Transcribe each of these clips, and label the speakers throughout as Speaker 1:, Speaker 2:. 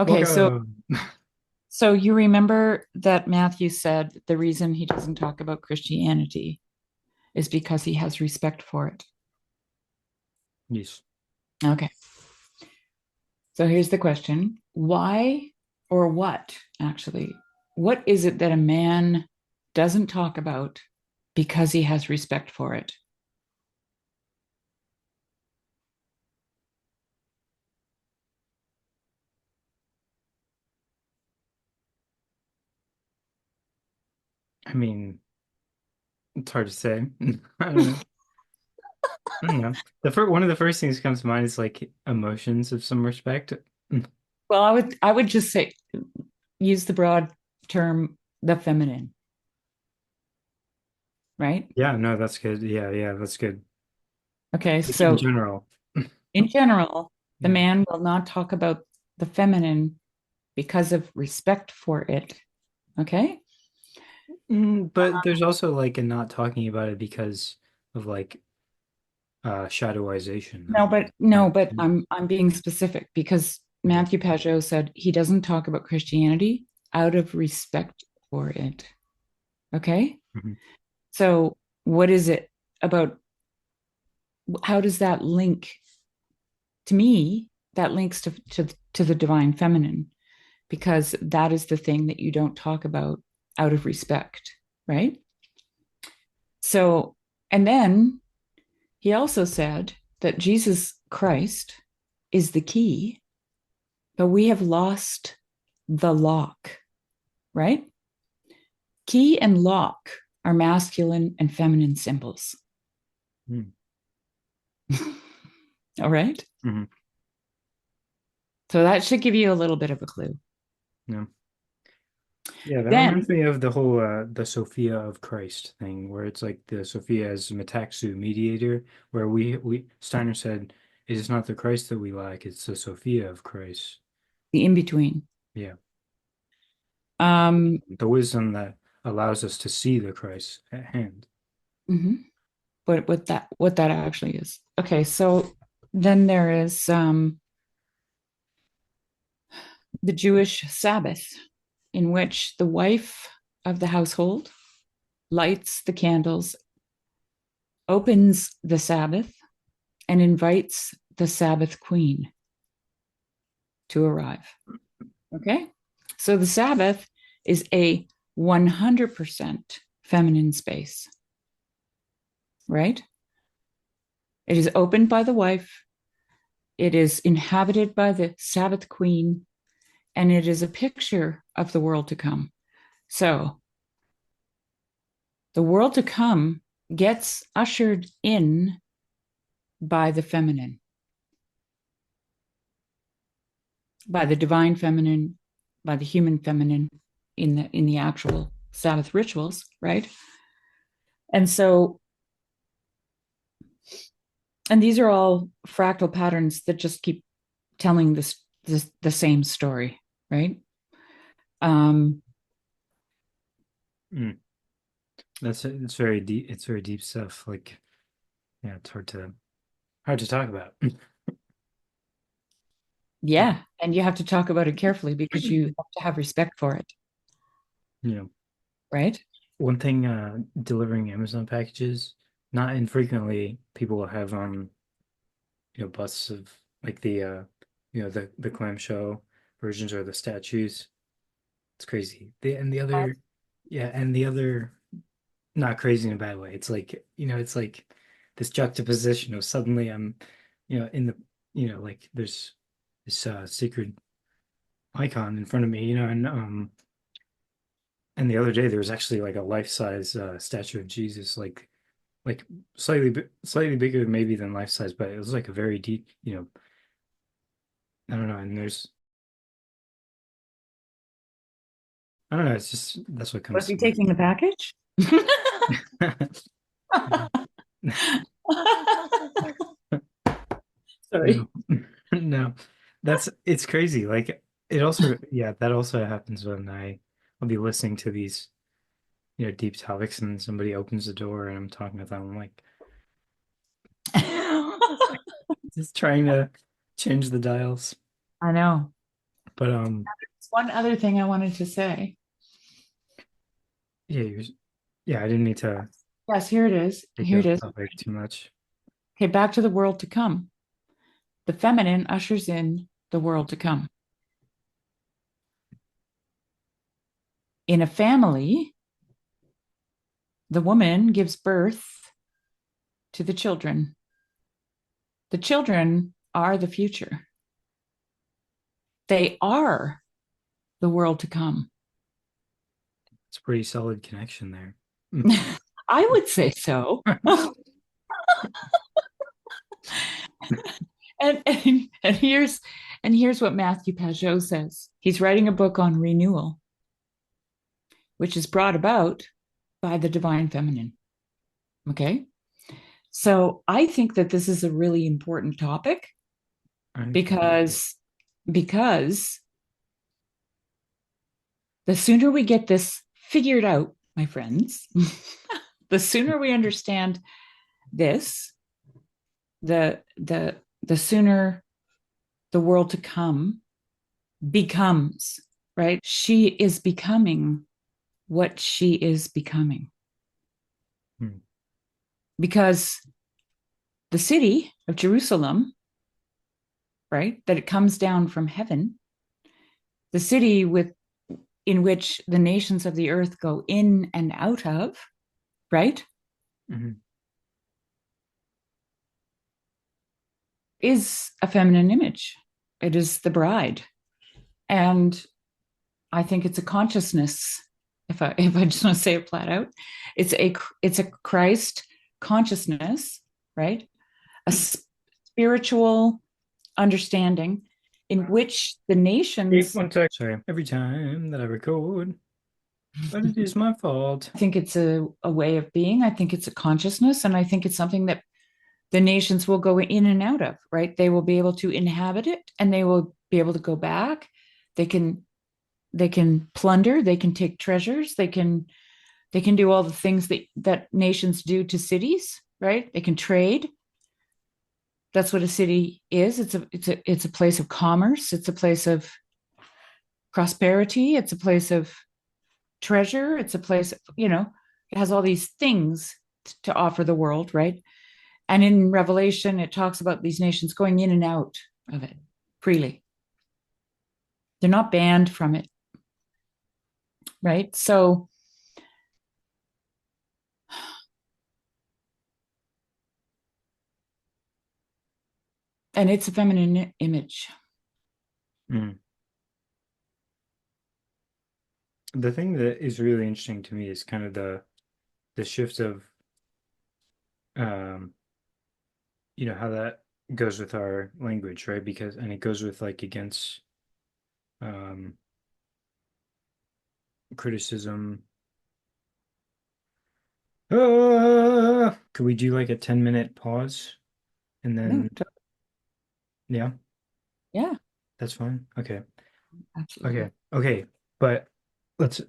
Speaker 1: Okay, so
Speaker 2: Welcome.
Speaker 1: so you remember that Matthew said the reason he doesn't talk about Christianity is because he has respect for it.
Speaker 2: Yes.
Speaker 1: Okay. So here's the question. Why or what, actually, what is it that a man doesn't talk about because he has respect for it?
Speaker 2: I mean, it's hard to say. I don't know. I don't know. One of the first things that comes to mind is like emotions of some respect.
Speaker 1: Well, I would just say use the broad term the feminine, right?
Speaker 2: Yeah, no, that's good. Yeah, yeah, that's good.
Speaker 1: Okay,
Speaker 2: Like in
Speaker 1: so
Speaker 2: general.
Speaker 1: in general, the
Speaker 2: Yeah.
Speaker 1: man will not talk about the feminine because of respect for it. Okay?
Speaker 2: But there's also like a not talking about it because of like shadowization
Speaker 1: No,
Speaker 2: though.
Speaker 1: but no,
Speaker 2: Right.
Speaker 1: but I'm being specific because
Speaker 2: Okay.
Speaker 1: Matthew Pajot said he doesn't talk about Christianity out of respect for it. Okay?
Speaker 2: Mhm.
Speaker 1: So what is it about? How does that link to me? That links to the divine feminine because that is the thing that you don't talk about out of respect, right? So, and then he also said that Jesus Christ is the key, but we have lost the lock, right? Key and lock are masculine and feminine symbols.
Speaker 2: Mm.
Speaker 1: All right.
Speaker 2: Mhm.
Speaker 1: So that should give you a little bit of a clue.
Speaker 2: Yeah. Yeah, that
Speaker 1: Then,
Speaker 2: reminds me of the whole the Sophia of Christ thing, where it's like the Sophia as metaxu mediator, where we Steiner said it is not the Christ that we lack, it's the Sophia of Christ.
Speaker 1: the in between.
Speaker 2: Yeah.
Speaker 1: Um,
Speaker 2: The wisdom that allows us to see the Christ at hand.
Speaker 1: mhm. What that actually is. Okay, so then there is the Jewish Sabbath, in which the wife of the household lights the candles, opens the Sabbath, and invites the Sabbath queen to arrive. Okay. So the Sabbath is a 100% feminine space, right? It is opened by the wife, it is inhabited by the Sabbath queen, and it is a picture of the world to come. So the world to come gets ushered in by the feminine, by the divine feminine, by the human feminine in the actual Sabbath rituals, right? And so, and these are all fractal patterns that just keep telling this the same story, right? Um,
Speaker 2: Mm. It's very deep. It's very deep stuff. Like, yeah, it's hard to talk about.
Speaker 1: yeah, and you have to talk about it carefully because you have to have respect for it,
Speaker 2: You know,
Speaker 1: right?
Speaker 2: one thing delivering Amazon packages, not infrequently people will have busts of like the clamshell versions or the statues. It's crazy. The other yeah, and the other not crazy in a bad way. It's like, it's like this juxtaposition of suddenly I'm, in the like there's this sacred icon in front of me, and the other day there was actually like a life-size statue of Jesus, like slightly bigger maybe than life-size, but it was like a very deep, I don't know, and I don't know, it's just that's what
Speaker 1: Was
Speaker 2: comes
Speaker 1: he
Speaker 2: to
Speaker 1: taking the package?
Speaker 2: mind.
Speaker 1: Sorry.
Speaker 2: No, no, it's crazy. Like it also, yeah, that also happens when I'll be listening to these, deep topics and somebody opens the door and I'm talking with them. I'm like, Just trying to change the dials.
Speaker 1: I know.
Speaker 2: But
Speaker 1: It's one other thing I wanted to say.
Speaker 2: yeah, yeah, I didn't mean to
Speaker 1: Yes, here it is.
Speaker 2: take you
Speaker 1: Here it
Speaker 2: off
Speaker 1: is.
Speaker 2: topic too much.
Speaker 1: Okay, back to the world to come. The feminine ushers in the world to come. In a family, the woman gives birth to the children. The children are the future. They are the world to come.
Speaker 2: It's a pretty solid connection there.
Speaker 1: I would say so. And here's what Matthew Pajot says. He's writing a book on renewal, which is brought about by the divine feminine. Okay. So I think that this is a really important topic because because the sooner we get this figured out, my friends, the sooner we understand this, the sooner the world to come becomes, right? She is becoming what she is becoming.
Speaker 2: Hmm.
Speaker 1: Because the city of Jerusalem, right, that it comes down from heaven, the city with in which the nations of the earth go in and out of, right,
Speaker 2: Mhm.
Speaker 1: is a feminine image. It is the bride. And I think it's a consciousness. If I just want to say it flat out, it's a Christ consciousness, right? A spiritual understanding in which the
Speaker 2: Hey,
Speaker 1: nations.
Speaker 2: one sec. Sorry. Every time that I record, but it is my fault.
Speaker 1: I think it's a way of being. I think it's a consciousness, and I think it's something that the nations will go in and out of, right? They will be able to inhabit it, and they will be able to go back. They can plunder, they can take treasures, they can do all the things that nations do to cities, right? They can trade. That's what a city is. It's a place of commerce. It's a place of prosperity. It's a place of treasure. It's a place, it has all these things to offer the world, right? And in Revelation, it talks about these nations going in and out of it freely. They're not banned from it, right? So, and it's a feminine image.
Speaker 2: Mm. The thing that is really interesting to me is kind of the shift of um how that goes with our language, right? Because and it goes with like against um criticism. Could we do like a 10-minute pause and
Speaker 1: No,
Speaker 2: then yeah,
Speaker 1: yeah,
Speaker 2: that's fine. Okay.
Speaker 1: absolutely.
Speaker 2: Okay. Okay. But let's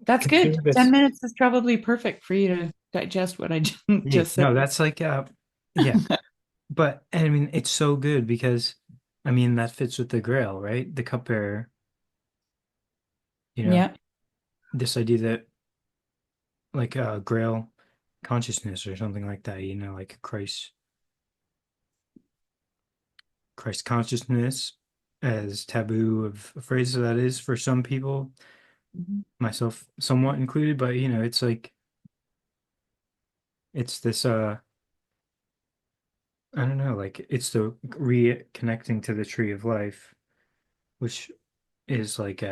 Speaker 1: That's good.
Speaker 2: continue
Speaker 1: 10
Speaker 2: this.
Speaker 1: minutes is probably perfect for you to digest what I
Speaker 2: Yeah,
Speaker 1: just said.
Speaker 2: no, that's like yeah. But I mean it's so good because I mean that fits with the Grail, right? The cupbearer, you know,
Speaker 1: Yeah.
Speaker 2: this idea that like Grail consciousness or something like that, like Christ consciousness as taboo of a phrase that is for some people,
Speaker 1: Mhm.
Speaker 2: myself somewhat included, but it's like it's this I don't know, like it's the reconnecting to the tree of life, which is like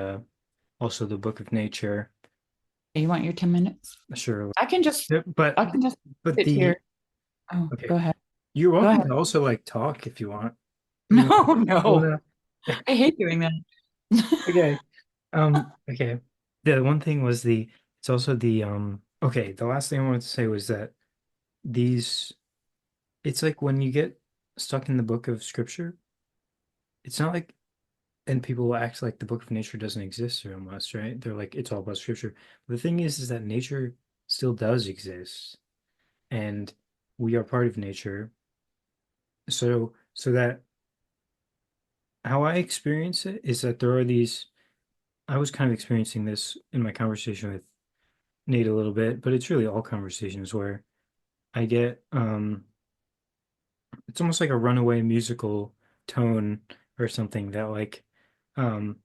Speaker 2: also the book of nature.
Speaker 1: You want your 10 minutes?
Speaker 2: Sure.
Speaker 1: I can just
Speaker 2: Yeah,
Speaker 1: I can just
Speaker 2: but
Speaker 1: sit here.
Speaker 2: the
Speaker 1: Oh,
Speaker 2: okay.
Speaker 1: go ahead.
Speaker 2: You're
Speaker 1: Go
Speaker 2: welcome
Speaker 1: ahead.
Speaker 2: to also like talk if you want. You know,
Speaker 1: No,
Speaker 2: oh
Speaker 1: no.
Speaker 2: no.
Speaker 1: I hate doing that.
Speaker 2: Okay. Okay. The one thing was it's also okay, the last thing I wanted to say was that these it's like when you get stuck in the book of scripture, it's not like and people will act like the book of nature doesn't exist or almost, right? They're like it's all about scripture. The thing is that nature still does exist and we are part of nature so that how I experience it is that there are these. I was kind of experiencing this in my conversation with Nate a little bit, but it's really all conversations where I get it's almost like a runaway musical tone or something that like um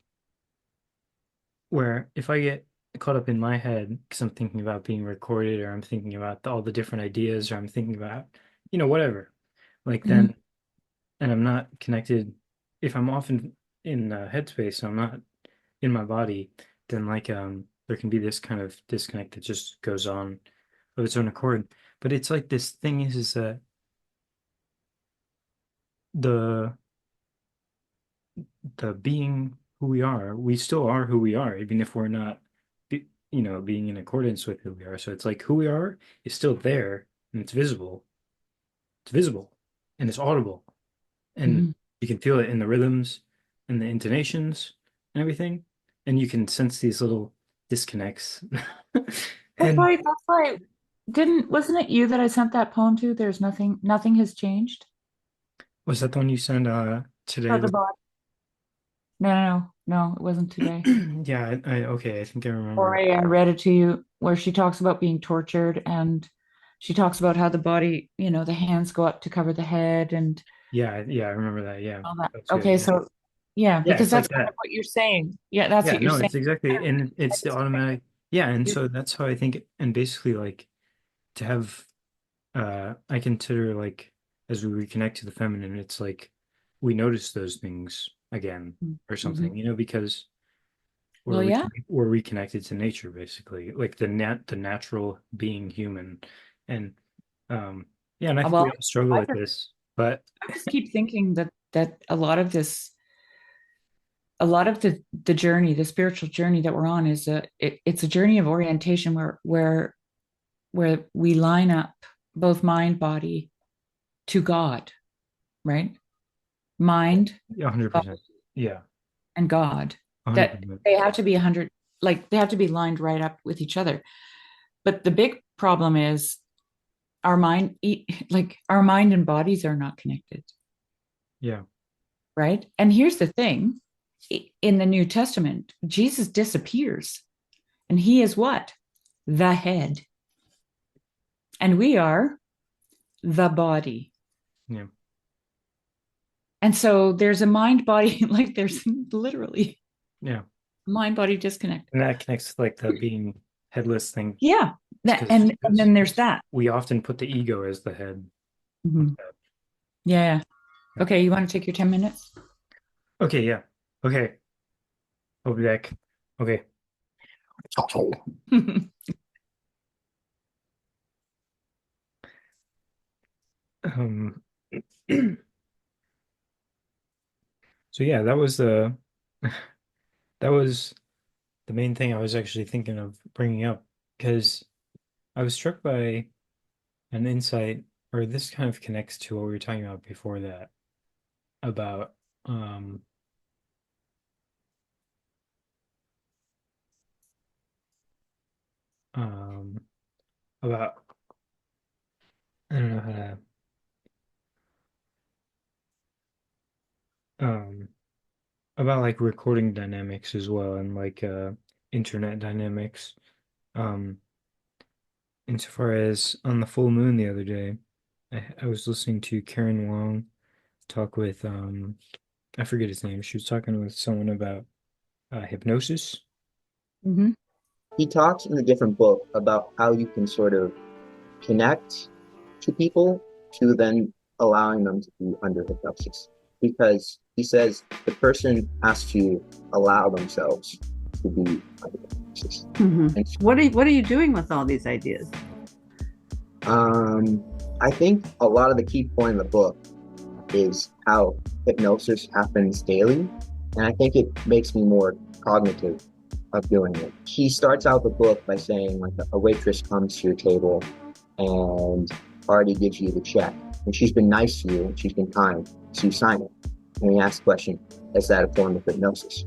Speaker 2: where if I get caught up in my head because I'm thinking about being recorded or I'm thinking about all the different ideas or I'm thinking about whatever like
Speaker 1: Mhm.
Speaker 2: then and I'm not connected if I'm often in headspace so I'm not in my body then like there can be this kind of disconnect that just goes on of its own accord but it's like this thing is that the being who we still are who we are, even if we're not, being in accordance with who we are. So it's like who we are is still there and it's visible. It's visible and it's audible. And
Speaker 1: Mhm.
Speaker 2: you can feel it in the rhythms and the intonations and everything. And you can sense these little disconnects.
Speaker 1: That's
Speaker 2: And
Speaker 1: right. That's right. Wasn't it you that I sent that poem to? There's nothing has changed.
Speaker 2: was that the one you sent today?
Speaker 1: About the body. No, it wasn't today.
Speaker 2: Yeah, okay, I think I remember.
Speaker 1: Or I read it to you where she talks about being tortured and she talks about how the body, the hands go up to cover the head and
Speaker 2: Yeah, I remember that. Yeah,
Speaker 1: all that.
Speaker 2: that's good.
Speaker 1: Okay,
Speaker 2: Yeah.
Speaker 1: so yeah,
Speaker 2: Yeah,
Speaker 1: because
Speaker 2: it's
Speaker 1: that's
Speaker 2: like
Speaker 1: kind of
Speaker 2: that.
Speaker 1: what you're saying. Yeah, that's
Speaker 2: Yeah,
Speaker 1: what you're
Speaker 2: no,
Speaker 1: saying.
Speaker 2: it's exactly, and it's the automatic. Yeah, and so that's how I think, and basically, like to have, I consider like as we reconnect to the feminine, it's like we notice those things again or
Speaker 1: Mm-hmm.
Speaker 2: something, because
Speaker 1: Well, yeah.
Speaker 2: we're reconnected to nature, basically, like the natural being human, and um, yeah, and I think
Speaker 1: Well,
Speaker 2: we all struggle
Speaker 1: I
Speaker 2: with
Speaker 1: just,
Speaker 2: this, but
Speaker 1: I just keep thinking that a lot of the journey, the spiritual journey that we're on is it's a journey of orientation where we line up both mind, body to God, right? Mind,
Speaker 2: yeah, 100%, yeah,
Speaker 1: and God, that
Speaker 2: 100%,
Speaker 1: they have to be 100, like they have to be lined right up with each other. But the big problem is our mind and bodies are not connected,
Speaker 2: yeah,
Speaker 1: right? And here's the thing, in the New Testament, Jesus disappears and he is what? The head. And we are the body.
Speaker 2: yeah,
Speaker 1: And so there's a mind body, like there's literally
Speaker 2: yeah.
Speaker 1: mind body disconnect.
Speaker 2: And that connects like the being headless thing.
Speaker 1: Yeah.
Speaker 2: It's
Speaker 1: And then there's that.
Speaker 2: we often put the ego as the head. Like
Speaker 1: Mhm.
Speaker 2: that.
Speaker 1: Yeah.
Speaker 2: Yeah.
Speaker 1: Okay. You want to take your 10 minutes?
Speaker 2: Okay, yeah. Okay. I'll be back. Okay. Um so yeah, that was the that was the main thing I was actually thinking of bringing up because I was struck by an insight or this kind of connects to what we were talking about before that about um um about I don't know how to um about like recording dynamics as well and like internet dynamics. Um insofar as on the full moon the other day, I was listening to Karen Wong talk with I forget his name. She was talking with someone about hypnosis.
Speaker 1: Hmm.
Speaker 3: He talks in a different book about how you can sort of connect to people to then allowing them to be under hypnosis. Because he says the person has to allow themselves to be under hypnosis.
Speaker 4: Mm-hmm.
Speaker 3: And
Speaker 4: What are you doing with all these ideas?
Speaker 3: I think a lot of the key point in the book is how hypnosis happens daily. And I think it makes me more cognitive of doing it. He starts out the book by saying, like, a waitress comes to your table and already gives you the check. And she's been nice to you, and she's been kind, so you sign it. And he asks the question, is that a form of hypnosis?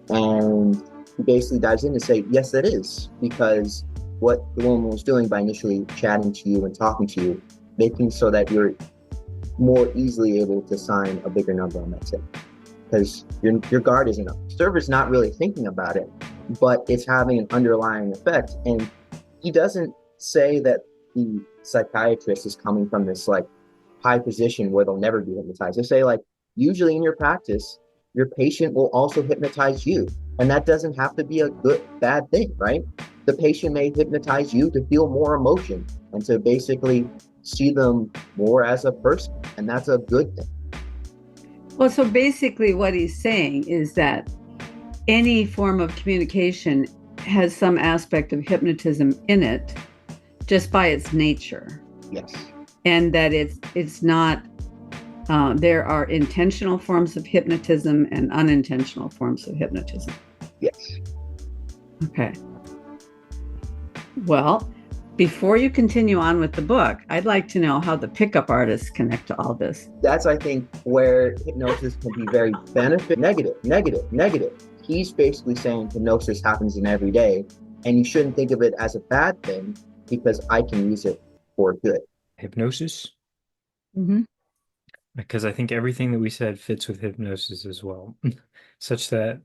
Speaker 3: And he basically dives in and say, yes, it is. Because what the woman was doing by initially chatting to you and talking to you, making so that you're more easily able to sign a bigger number on that tip because your guard isn't up. Server's not really thinking about it, but it's having an underlying effect. And he doesn't say that the psychiatrist is coming from this like high position where they'll never be hypnotized. They say like usually in your practice, your patient will also hypnotize you. And that doesn't have to be a bad thing, right? The patient may hypnotize you to feel more emotion and to basically see them more as a person. And that's a good thing.
Speaker 4: Well, so basically, what he's saying is that any form of communication has some aspect of hypnotism in it just by its nature.
Speaker 3: Yes.
Speaker 4: And that it's not, there are intentional forms of hypnotism and unintentional forms of hypnotism.
Speaker 3: Yes.
Speaker 4: Okay. Well, before you continue on with the book, I'd like to know how the pickup artists connect to all this.
Speaker 3: That's, I think, where hypnosis can be very negative. He's basically saying hypnosis happens in every day, and you shouldn't think of it as a bad thing because I can use it for good.
Speaker 2: Hypnosis?
Speaker 1: Mm-hmm.
Speaker 2: Because I think everything that we said fits with hypnosis as well, such that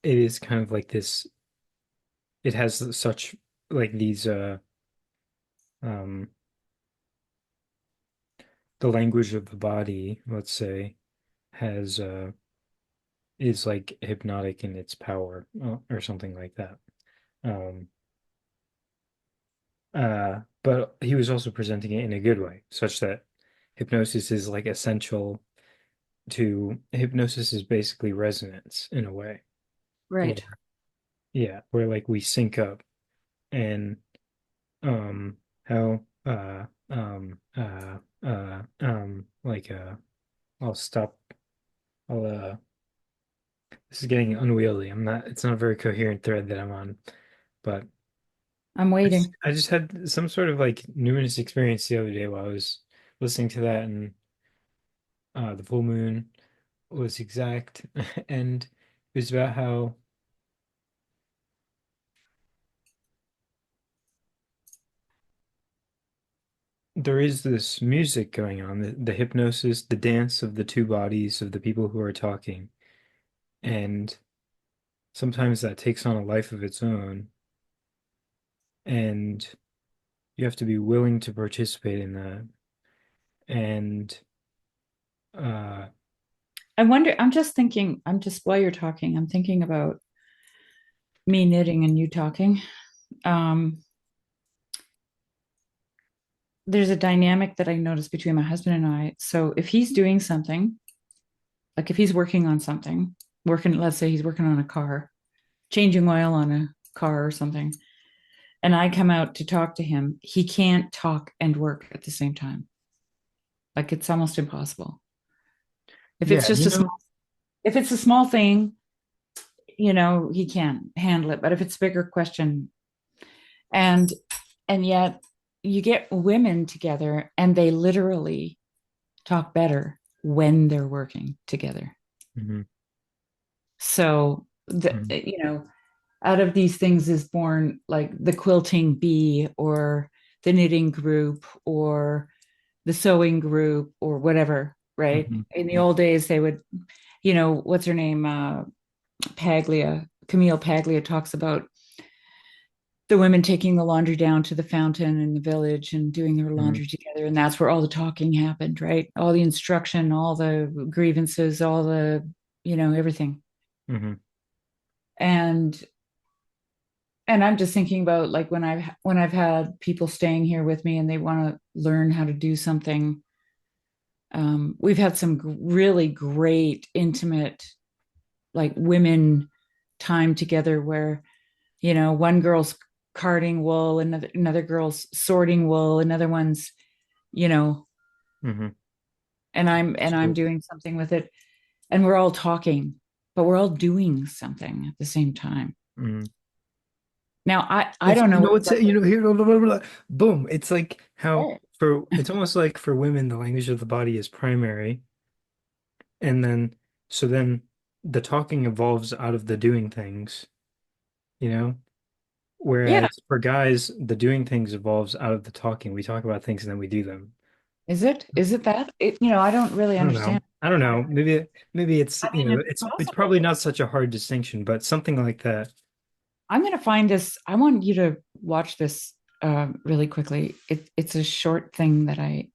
Speaker 2: it is kind of like this, it has such like these um the language of the body, let's say, has is like hypnotic in its power, or something like that. Um but he was also presenting it in a good way, such that hypnosis is like essential to hypnosis is basically resonance in a way.
Speaker 1: Right.
Speaker 2: Yeah, where like we sync up and how like I'll stop I'll this is getting unwieldy. It's not a very coherent thread that I'm on, but
Speaker 1: I'm waiting.
Speaker 2: I just had some sort of like numinous experience the other day while I was listening to that, and the full moon was exact and it was about how there is this music going on, the hypnosis, the dance of the two bodies of the people who are talking. And sometimes that takes on a life of its own. And you have to be willing to participate in that. And uh,
Speaker 1: I wonder, I'm just while you're talking, I'm thinking about me knitting and you talking. Um, there's a dynamic that I noticed between my husband and I. So if he's doing something, like if he's working on something, let's say he's working on a car, changing oil on a car or something, and I come out to talk to him, he can't talk and work at the same time. Like it's almost impossible. If it's
Speaker 2: yeah,
Speaker 1: just if it's a small thing, he can handle it. But if it's a bigger question, and yet you get women together and they literally talk better when they're working together.
Speaker 2: mhm,
Speaker 1: So
Speaker 2: mhm,
Speaker 1: out of these things is born like the quilting bee or the knitting group or the sewing group or whatever, right?
Speaker 2: mhm,
Speaker 1: In the old days, they would, what's her name? Camille Paglia talks about the women taking the laundry down to the fountain in the village and doing their
Speaker 2: mhm,
Speaker 1: laundry together. And that's where all the talking happened, right? All the instruction, all the grievances, all the, everything.
Speaker 2: mhm.
Speaker 1: And I'm just thinking about like when I've had people staying here with me and they want to learn how to do something. We've had some really great intimate like women time together where one girl's carding wool, another girl's sorting wool, another one's you know
Speaker 2: Mhm.
Speaker 1: and I'm
Speaker 2: So,
Speaker 1: doing something with it, and we're all talking, but we're all doing something at the same time.
Speaker 2: mhm.
Speaker 1: Now I
Speaker 2: It's,
Speaker 1: don't know
Speaker 2: what's it, here, blah, blah, blah, blah. Boom. It's like how
Speaker 1: what
Speaker 2: it's almost like for women, the language of the body is primary. And then, so then the talking evolves out of the doing things, you know?
Speaker 1: yeah,
Speaker 2: Whereas for guys, the doing things evolves out of the talking. We talk about things and then we do them.
Speaker 1: Is it? Is it that? I don't really
Speaker 2: I don't know.
Speaker 1: understand.
Speaker 2: I don't know. Maybe it's,
Speaker 1: I mean, it's
Speaker 2: it's
Speaker 1: possible.
Speaker 2: probably not such a hard distinction, but something like that.
Speaker 1: I'm going to find this. I want you to watch this really quickly. It's a short thing that I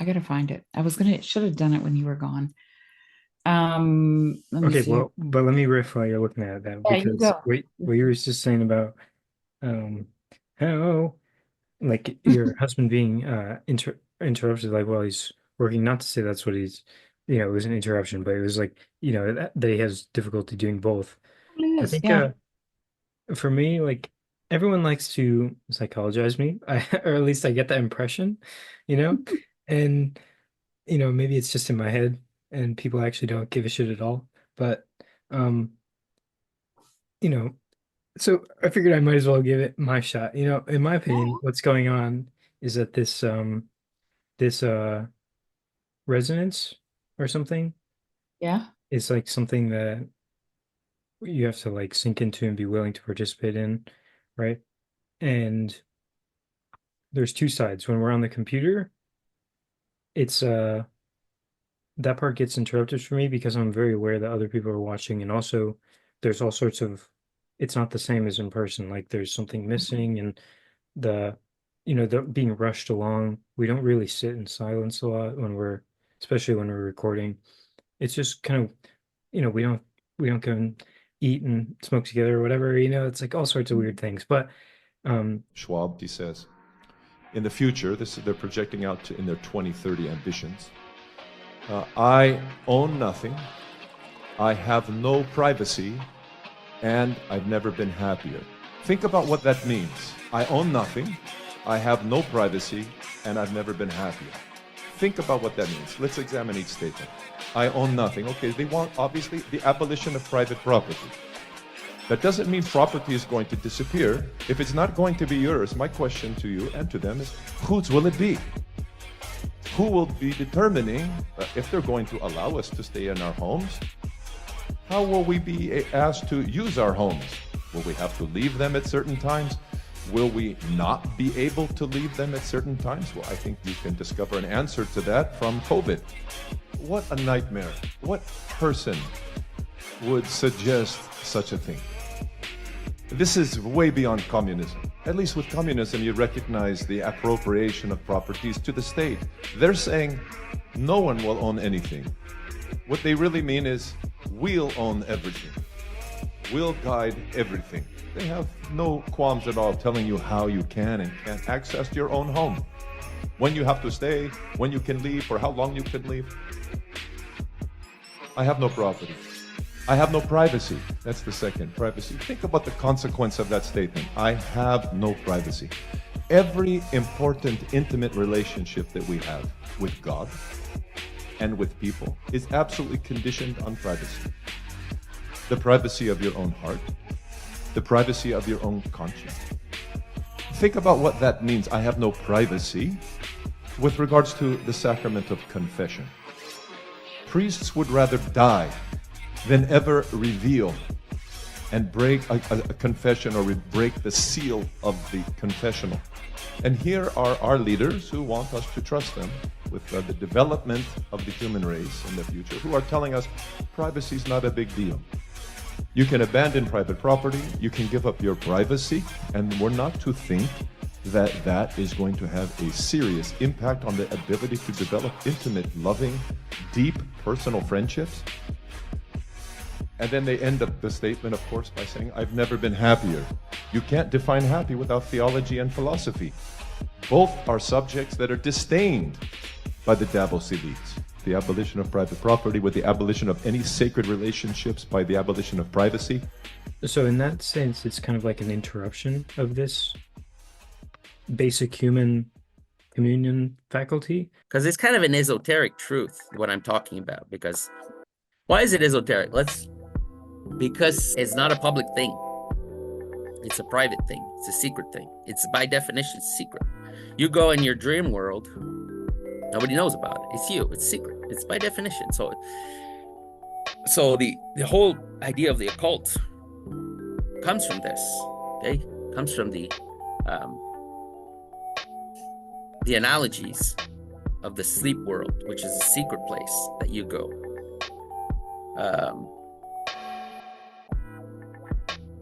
Speaker 1: got to find it. Should have done it when you were gone. Let me
Speaker 2: Okay,
Speaker 1: see.
Speaker 2: well, but let me riff while you're looking at that
Speaker 1: Yeah, you
Speaker 2: because
Speaker 1: go.
Speaker 2: what you were just saying about um how like your husband being interrupted like while he's working, not to say that's what he's it was an interruption, but it was like, that he has difficulty doing both.
Speaker 1: It
Speaker 2: I
Speaker 1: is.
Speaker 2: think
Speaker 1: Yeah.
Speaker 2: for me, like everyone likes to psychologize me, or at least I get that impression, you know, and maybe it's just in my head and people actually don't give a shit at all. But um, you know, so I figured I might as well give it my shot. In my opinion, what's going on is that this resonance or something
Speaker 1: Yeah.
Speaker 2: is like something that you have to like sink into and be willing to participate in, right? And there's two sides. When we're on the computer, it's that part gets interrupted for me because I'm very aware that other people are watching, and also there's all sorts of it's not the same as in person. Like there's something missing, and the the being rushed along. We don't really sit in silence a lot especially when we're recording. It's just kind of we don't go and eat and smoke together or whatever. It's like all sorts of weird things. But
Speaker 5: Schwab, he says, in the future, they're projecting out in their 2030 ambitions. I own nothing, I have no privacy, and I've never been happier. Think about what that means. I own nothing, I have no privacy, and I've never been happier. Think about what that means. Let's examine each statement. I own nothing. Okay, they want, obviously, the abolition of private property. That doesn't mean property is going to disappear. If it's not going to be yours, my question to you and to them is, whose will it be? Who will be determining if they're going to allow us to stay in our homes? How will we be asked to use our homes? Will we have to leave them at certain times? Will we not be able to leave them at certain times? Well, I think you can discover an answer to that from COVID. What a nightmare. What person would suggest such a thing? This is way beyond communism. At least with communism, you recognize the appropriation of properties to the state. They're saying no one will own anything. What they really mean is we'll own everything. We'll guide everything. They have no qualms at all telling you how you can and can't access your own home. When you have to stay, when you can leave, for how long you can leave. I have no property. I have no privacy. That's the second, privacy. Think about the consequence of that statement. I have no privacy. Every important, intimate relationship that we have with God and with people is absolutely conditioned on privacy. The privacy of your own heart, the privacy of your own conscience. Think about what that means. I have no privacy with regards to the sacrament of confession. Priests would rather die than ever reveal and break a confession or break the seal of the confessional. And here are our leaders who want us to trust them with the development of the human race in the future, who are telling us privacy is not a big deal. You can abandon private property, you can give up your privacy, and we're not to think that that is going to have a serious impact on the ability to develop intimate, loving, deep personal friendships. And then they end up the statement, of course, by saying, I've never been happier. You can't define happy without theology and philosophy. Both are subjects that are disdained by the Davos elites. The abolition of private property with the abolition of any sacred relationships by the abolition of privacy.
Speaker 2: So in that sense, it's kind of like an interruption of this basic human communion faculty.
Speaker 6: Because it's kind of an esoteric truth, what I'm talking about. Because why is it esoteric? Because it's not a public thing. It's a private thing. It's a secret thing. It's by definition secret. You go in your dream world, nobody knows about it. It's you. It's secret. It's by definition. So the whole idea of the occult comes from this. Okay, comes from the analogies of the sleep world, which is a secret place that you go.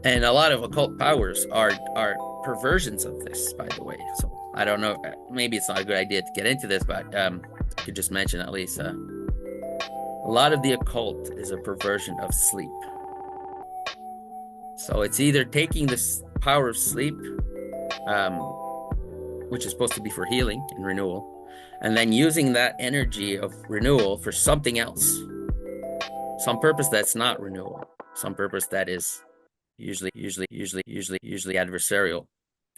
Speaker 6: And a lot of occult powers are perversions of this, by the way. So I don't know, maybe it's not a good idea to get into this, but I could just mention at least a lot of the occult is a perversion of sleep. So it's either taking this power of sleep, which is supposed to be for healing and renewal, and then using that energy of renewal for something else, some purpose that's not renewal, some purpose that is usually adversarial.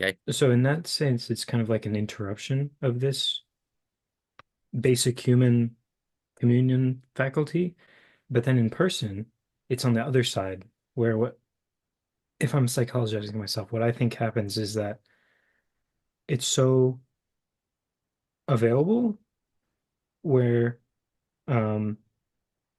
Speaker 6: Okay.
Speaker 2: So in that sense, it's kind of like an interruption of this basic human communion faculty. But then in person, it's on the other side where if I'm psychologizing myself, what I think happens is that it's so available where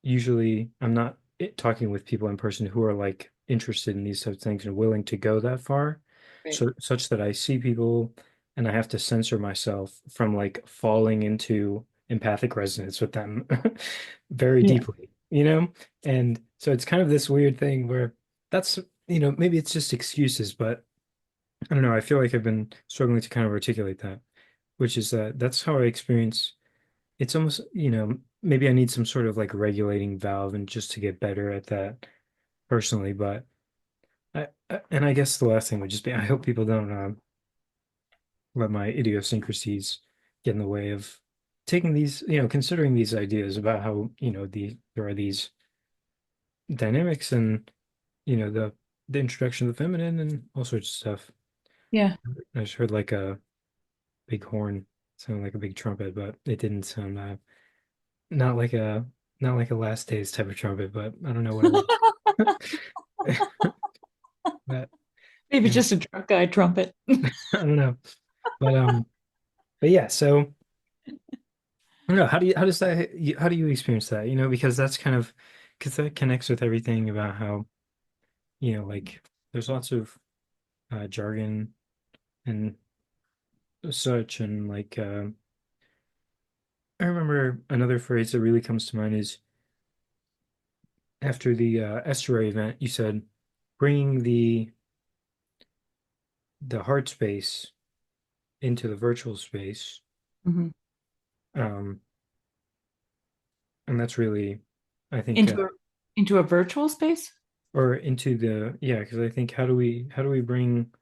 Speaker 2: usually I'm not talking with people in person who are like interested in these types of things and willing to go that far.
Speaker 1: Right.
Speaker 2: So such that I see people and I have to censor myself from like falling into empathic resonance with them very
Speaker 1: Yeah.
Speaker 2: deeply, And so it's kind of this weird thing where that's, maybe it's just excuses, but I don't know. I feel like I've been struggling to kind of articulate that, which is that that's how I experience. It's almost, maybe I need some sort of like regulating valve and just to get better at that personally. But and I guess the last thing would just be, I hope people don't let my idiosyncrasies get in the way of taking these, considering these ideas about how, there are these dynamics and, the introduction of the feminine and all sorts of stuff.
Speaker 1: Yeah.
Speaker 2: I just heard like a big horn sound like a big trumpet, but it didn't sound not like a Last Days type of trumpet, but I don't know what it was. But
Speaker 1: Maybe
Speaker 2: yeah.
Speaker 1: just a drunk guy trumpet.
Speaker 2: I don't know. But yeah, so I don't know, how do you experience that? Because that's kind of, because that connects with everything about how, like there's lots of jargon and such, and like I remember another phrase that really comes to mind is after the estuary event, you said bringing the heart space into the virtual space.
Speaker 1: Mhm.
Speaker 2: And that's really, I think,
Speaker 1: Into a virtual space?
Speaker 2: or into because I think how do we bring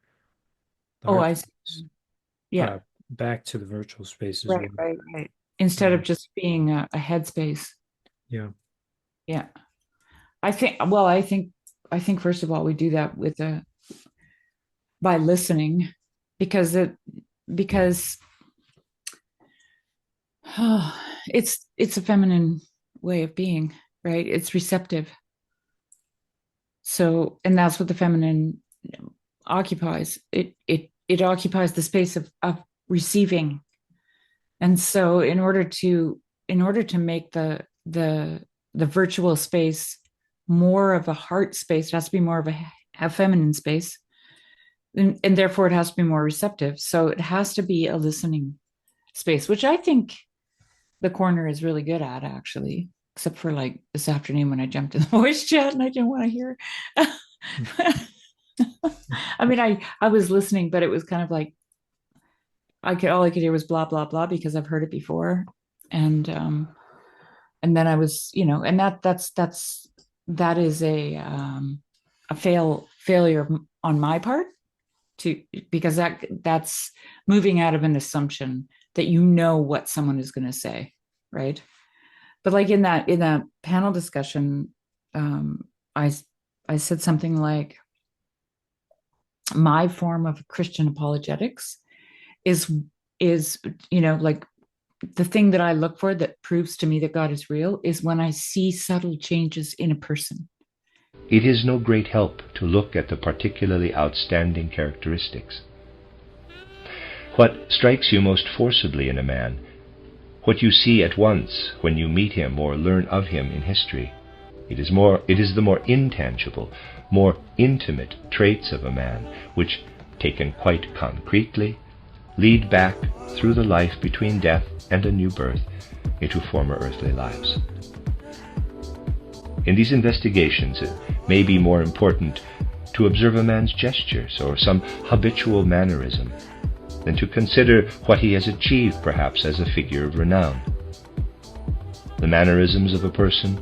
Speaker 2: the
Speaker 1: Oh,
Speaker 2: heart
Speaker 1: I
Speaker 2: space,
Speaker 1: see. Yeah.
Speaker 2: back to the virtual space as
Speaker 1: Right,
Speaker 2: well.
Speaker 1: right. Instead of just being a headspace.
Speaker 2: Yeah.
Speaker 1: Yeah. I think first of all, we do that by listening because it's a feminine way of being, right? It's receptive. So, and that's what the feminine occupies. It occupies the space of receiving. And so in order to make the virtual space more of a heart space, it has to be more of a feminine space. And therefore it has to be more receptive. So it has to be a listening space, which I think the corner is really good at, actually, except for like this afternoon when I jumped in the voice chat and I didn't want to hear. I mean, I was listening, but it was kind of like all I could hear was blah blah blah because I've heard it before, and then I was, and that is a failure on my part because that's moving out of an assumption that what someone is going to say, right? But like in that panel discussion, I said something like, my form of Christian apologetics is like the thing that I look for that proves to me that God is real is when I see subtle changes in a person.
Speaker 7: It is no great help to look at the particularly outstanding characteristics. What strikes you most forcibly in a man, what you see at once when you meet him or learn of him in history, it is the more intangible, more intimate traits of a man which, taken quite concretely, lead back through the life between death and a new birth into former earthly lives. In these investigations, it may be more important to observe a man's gestures or some habitual mannerism than to consider what he has achieved, perhaps as a figure of renown. The mannerisms of a person,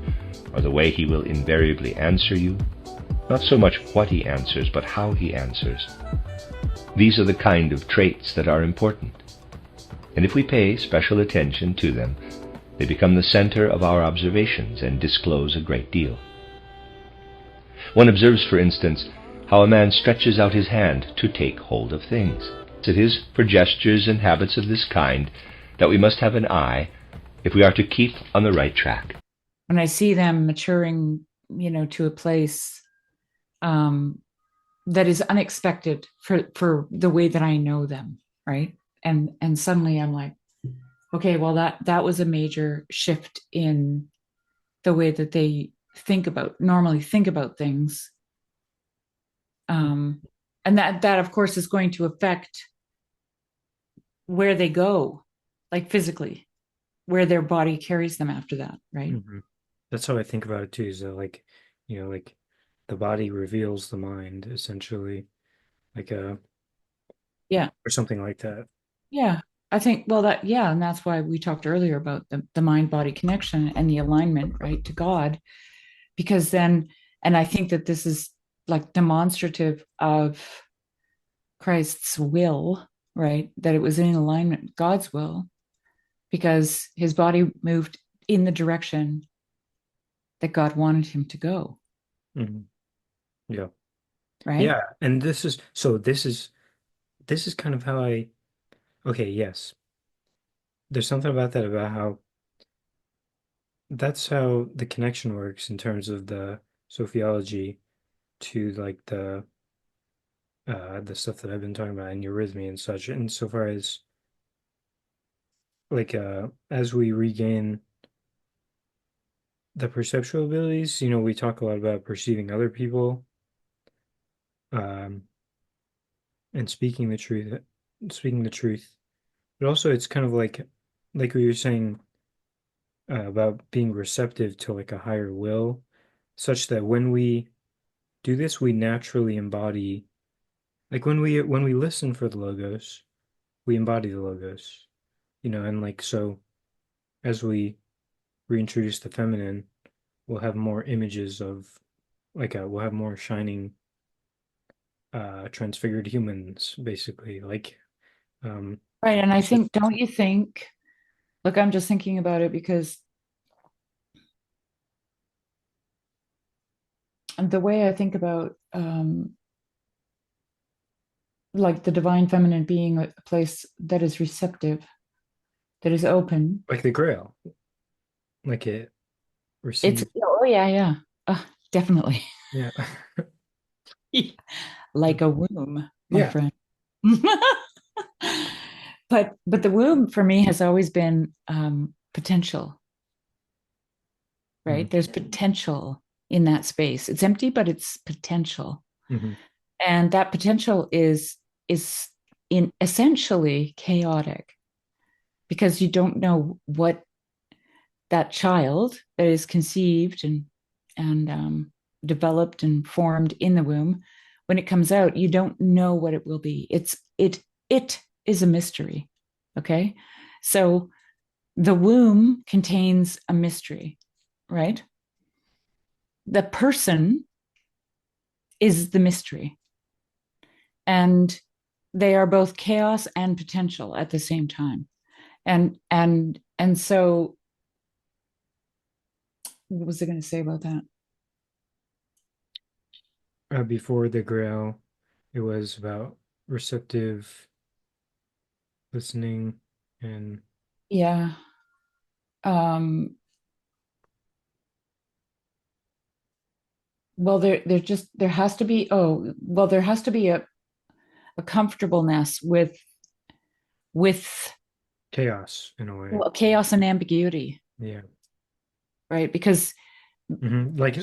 Speaker 7: or the way he will invariably answer you, not so much what he answers, but how he answers. These are the kind of traits that are important, and if we pay special attention to them, they become the center of our observations and disclose a great deal. One observes, for instance, how a man stretches out his hand to take hold of things. It is for gestures and habits of this kind that we must have an eye if we are to keep on the right track.
Speaker 1: When I see them maturing, to a place that is unexpected for the way that I know them, right? And suddenly I'm like, okay, well that was a major shift in the way that they normally think about things. And that of course is going to affect where they go, like physically, where their body carries them after that, right?
Speaker 2: Mm-hmm. That's how I think about it too, is that like the body reveals the mind, essentially, or something like that.
Speaker 1: Yeah, I think, and that's why we talked earlier about the mind-body connection and the alignment, right, to God, because then, and I think that this is like demonstrative of Christ's will, right, that it was in alignment with God's will, because his body moved in the direction that God wanted him to go.
Speaker 2: Mm-hmm. Yeah.
Speaker 1: Right.
Speaker 2: Yeah, and this is kind of how yes. There's something about that, about how that's how the connection works in terms of the sociology to like the stuff that I've been talking about in eurythmy and such, insofar as as we regain the perceptual abilities, we talk a lot about perceiving other people, and speaking the truth, but also it's kind of like we were saying about being receptive to like a higher will, such that when we do this, we naturally embody, like when we listen for the logos, we embody the logos, and like so as we reintroduce the feminine, we'll have more images of we'll have more shining transfigured humans, basically, like
Speaker 1: right. And I think, don't you think, look, I'm just thinking about it because the way I think about like the divine feminine being a place that is receptive, that is open,
Speaker 2: like the Grail, like it receives.
Speaker 1: Yeah, definitely.
Speaker 2: Yeah.
Speaker 1: Like a womb, my
Speaker 2: Yeah.
Speaker 1: friend. but the womb for me has always been potential, right? There's potential in that space. It's empty, but it's potential. And that potential is in essentially chaotic, because you don't know what that child that is conceived and developed and formed in the womb, when it comes out, you don't know what it will be. It is a mystery. Okay. So the womb contains a mystery, right? The person is the mystery. And they are both chaos and potential at the same time. And so what was I going to say about that?
Speaker 2: Before the Grail, it was about receptive listening and
Speaker 1: well, there has to be a comfortableness with
Speaker 2: chaos in a way.
Speaker 1: Well, chaos and ambiguity.
Speaker 2: Yeah.
Speaker 1: Right, because
Speaker 2: like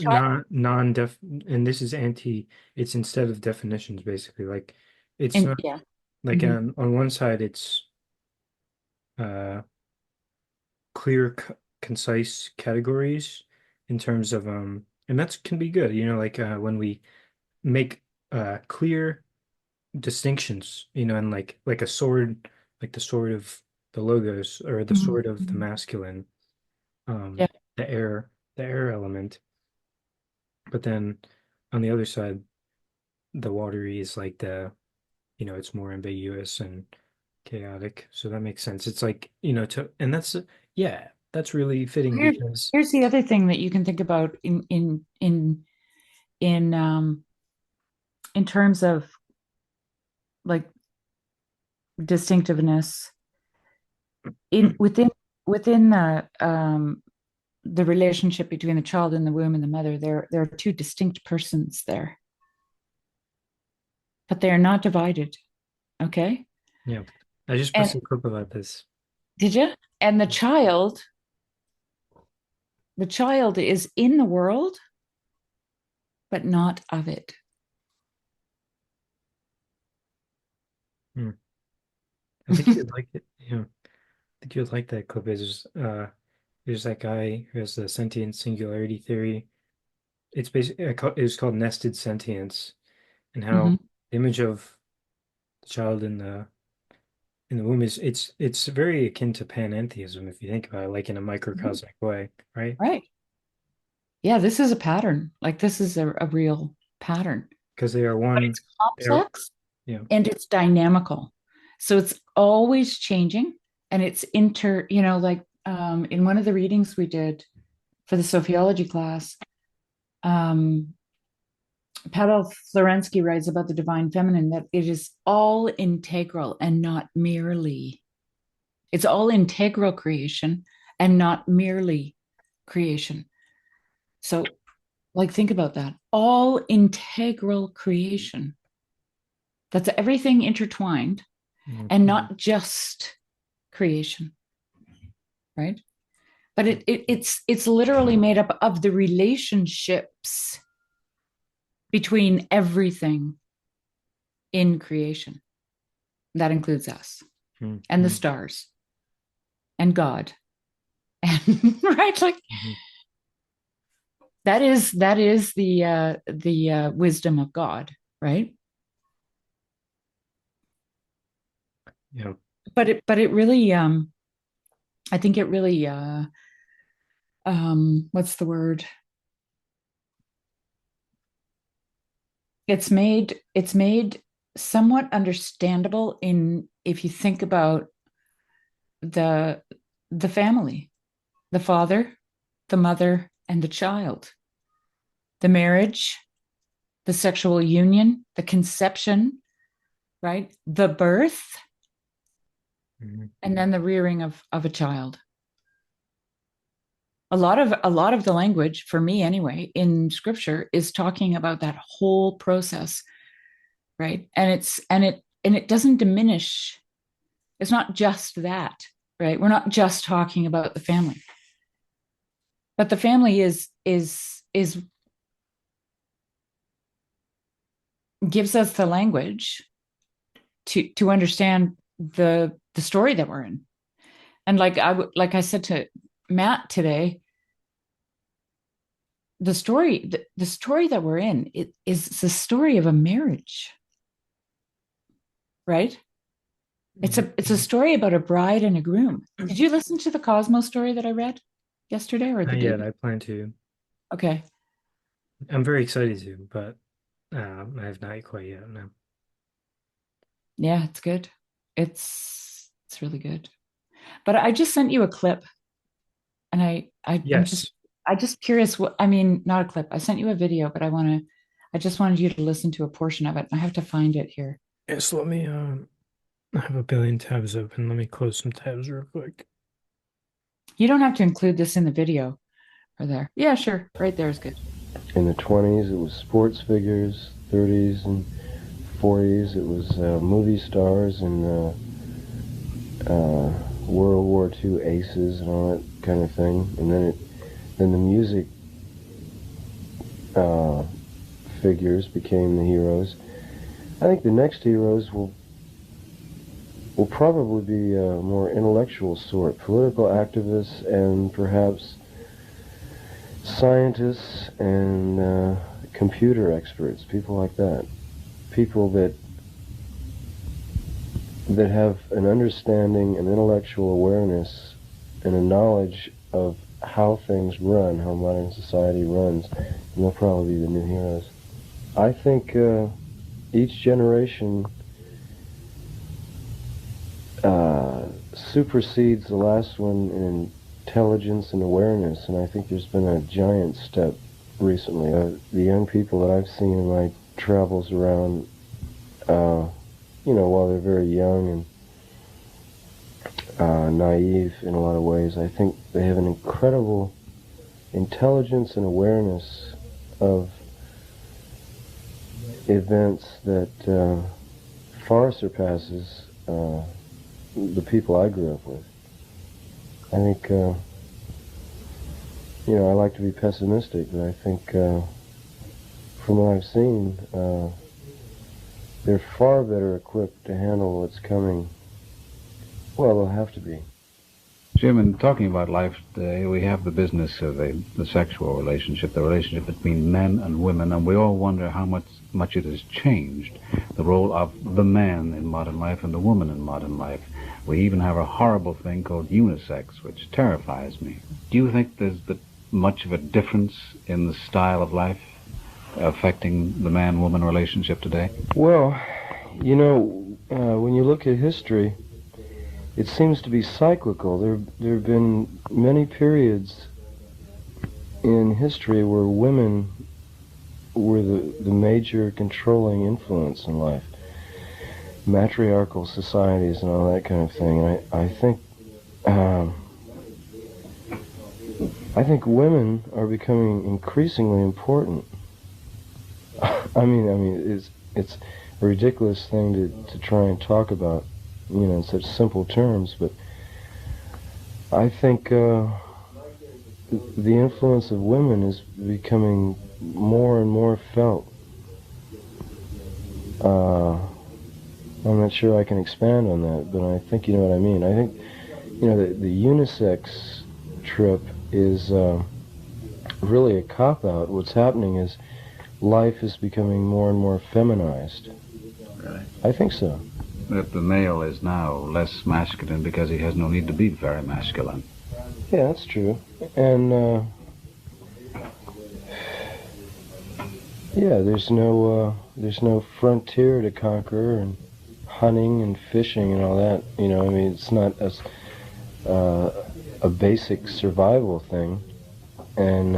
Speaker 2: non-def, and this is it's instead of definitions, basically, like it's not.
Speaker 1: Yeah.
Speaker 2: Like
Speaker 1: Mhm.
Speaker 2: on one side, it's uh clear, concise categories in terms of and that's can be good, like when we make clear distinctions, and like a sword, like the sword of the logos or the
Speaker 1: Mhm.
Speaker 2: sword of the
Speaker 1: Mhm.
Speaker 2: masculine,
Speaker 1: Yeah.
Speaker 2: the air element. But then on the other side, the watery is like it's more ambiguous and chaotic. So that makes sense. It's like, and yeah, that's really fitting
Speaker 1: Here,
Speaker 2: because
Speaker 1: here's the other thing that you can think about in in terms of like distinctiveness in within the relationship between the child in the womb and the mother. There are two distinct persons there, but they are not divided. Okay.
Speaker 2: yeah, I just
Speaker 1: And
Speaker 2: posted a clip about this.
Speaker 1: did you? And the child is in the world, but not of it.
Speaker 2: Hmm. I think you'd like it. I think you'd like that clip. There's that guy who has the sentient singularity theory. It's basically it's called nested sentience, and how
Speaker 1: Mhm.
Speaker 2: the image of the child in the womb is it's very akin to panentheism if you think about it, like in a
Speaker 1: Mhm.
Speaker 2: microcosmic way, right?
Speaker 1: Right. Yeah, this is a pattern. Like this is a real pattern,
Speaker 2: Because they are
Speaker 1: but
Speaker 2: one.
Speaker 1: it's
Speaker 2: They're
Speaker 1: complex
Speaker 2: yeah.
Speaker 1: and it's dynamical. So it's always changing and it's like in one of the readings we did for the sociology class, um, Pavel Florensky writes about the divine feminine that it is all integral and not merely. It's all integral creation and not merely creation. So, like, think about that. All integral creation. That's everything intertwined and
Speaker 2: Mhm.
Speaker 1: not just creation, right? But it's literally made up of the relationships between everything in creation. That includes us and the
Speaker 2: Mhm.
Speaker 1: stars and God. And right, like
Speaker 2: Mhm.
Speaker 1: that is the wisdom of God, right?
Speaker 2: Yeah.
Speaker 1: But it really I think it really what's the word? It's made somewhat understandable in if you think about the the family, the father, the mother, and the child, the marriage, the sexual union, the conception, right? The birth,
Speaker 2: Mhm.
Speaker 1: and then the rearing of a child. A lot of the language, for me anyway, in scripture is talking about that whole process, right? And it doesn't diminish. It's not just that, right? We're not just talking about the family, but the family is gives us the language to understand the story that we're in. And like I said to Matt today, the story that we're in it is the story of a marriage, right? It's a story about a bride and a groom. Did you listen to the Cosmo story that I read yesterday or the
Speaker 2: Not
Speaker 1: day
Speaker 2: yet.
Speaker 1: before?
Speaker 2: I plan to.
Speaker 1: Okay.
Speaker 2: I'm very excited to, but I have not quite yet. No.
Speaker 1: Yeah, it's good. It's really good. But I just sent you a clip and I'm just
Speaker 2: Yes.
Speaker 1: I just curious what I mean, not a clip. I sent you a video, but I just wanted you to listen to a portion of it. I have to find it here.
Speaker 2: Yes. Let me. I have a billion tabs open. Let me close some tabs real quick.
Speaker 1: You don't have to include this in the video or there. Yeah, sure. Right there is good.
Speaker 8: In the 20s, it was sports figures. 30s and 40s, it was movie stars and World War II aces and all that kind of thing. And then the music uh, figures became the heroes. I think the next heroes will will probably be a more intellectual sort, political activists and perhaps scientists and computer experts, people like that. People that have an understanding, an intellectual awareness, and a knowledge of how things run, how modern society runs, and they'll probably be the new heroes. I think each generation supersedes the last one in intelligence and awareness, and I think there's been a giant step recently. The young people that I've seen in my travels around, you know, while they're very young and naive in a lot of ways, I think they have an incredible intelligence and awareness of events that far surpasses the people I grew up with. I think, you know, I like to be pessimistic, but I think from what I've seen, they're far better equipped to handle what's coming. Well, they'll have to be.
Speaker 9: Jim, in talking about life today, we have the business of the sexual relationship, the relationship between men and women, and we all wonder how much it has changed, the role of the man in modern life and the woman in modern life. We even have a horrible thing called unisex, which terrifies me. Do you think there's much of a difference in the style of life affecting the man-woman relationship today?
Speaker 8: Well, you know, when you look at history, it seems to be cyclical. There have been many periods in history where women were the major controlling influence in life. Matriarchal societies and all that kind of thing. And I think women are becoming increasingly important. I mean, it's a ridiculous thing to try and talk about, you know, in such simple terms, but I think the influence of women is becoming more and more felt. I'm not sure I can expand on that, but I think you know what I mean. I think, you know, the unisex trip is really a cop-out. What's happening is life is becoming more and more feminized.
Speaker 9: Really?
Speaker 8: I think so.
Speaker 9: That the male is now less masculine because he has no need to be very masculine.
Speaker 8: Yeah, that's true. And yeah, there's no frontier to conquer, and hunting and fishing and all that. You know, I mean, it's not a basic survival thing, and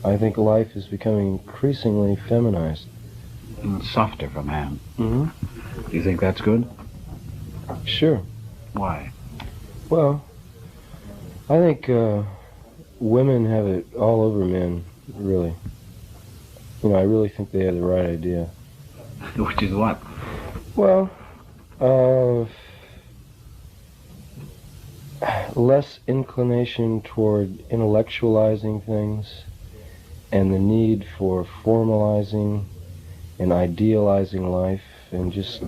Speaker 8: I think life is becoming increasingly feminized.
Speaker 9: And softer for man.
Speaker 8: Mm-hmm.
Speaker 9: Do you think that's good?
Speaker 8: Sure.
Speaker 9: Why?
Speaker 8: Well, I think women have it all over men, really. You know, I really think they have the right idea.
Speaker 9: Which is what?
Speaker 8: Well, less inclination toward intellectualizing things and the need for formalizing and idealizing life and just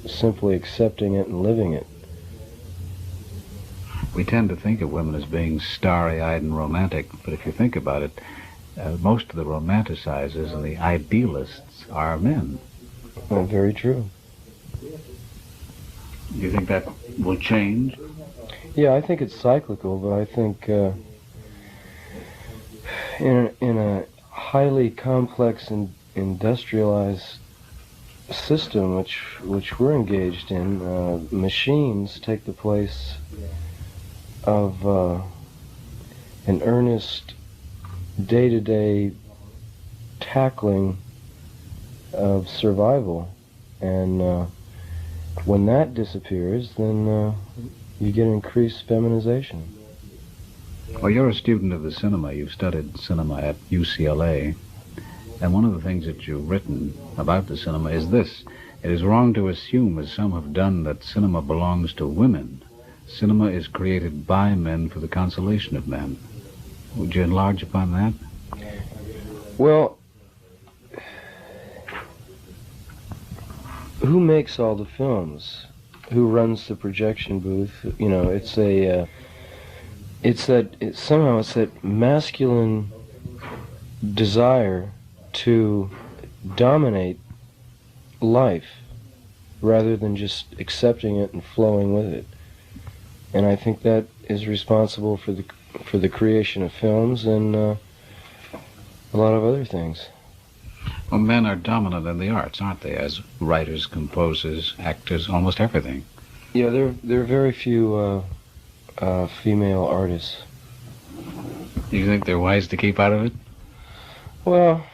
Speaker 8: simply accepting it and living it.
Speaker 9: We tend to think of women as being starry-eyed and romantic, but if you think about it, most of the romanticizers and the idealists are men.
Speaker 8: Well, very true.
Speaker 9: Do you think that will change?
Speaker 8: Yeah, I think it's cyclical, but I think in a highly complex and industrialized system which we're engaged in, machines take the place of an earnest day-to-day tackling of survival, and when that disappears, then you get increased feminization.
Speaker 9: Well, you're a student of the cinema. You've studied cinema at UCLA, and one of the things that you've written about the cinema is this: it is wrong to assume, as some have done, that cinema belongs to women. Cinema is created by men for the consolation of men. Would you enlarge upon that?
Speaker 8: Well, who makes all the films? who runs the projection booth. It's somehow it's that masculine desire to dominate life rather than just accepting it and flowing with it. And I think that is responsible for the creation of films and a lot of other things.
Speaker 9: Well, men are dominant in the arts, aren't they? As writers, composers, actors, almost everything.
Speaker 8: Yeah, there are very few female artists.
Speaker 9: Do you think they're wise to keep out of it?
Speaker 8: Well,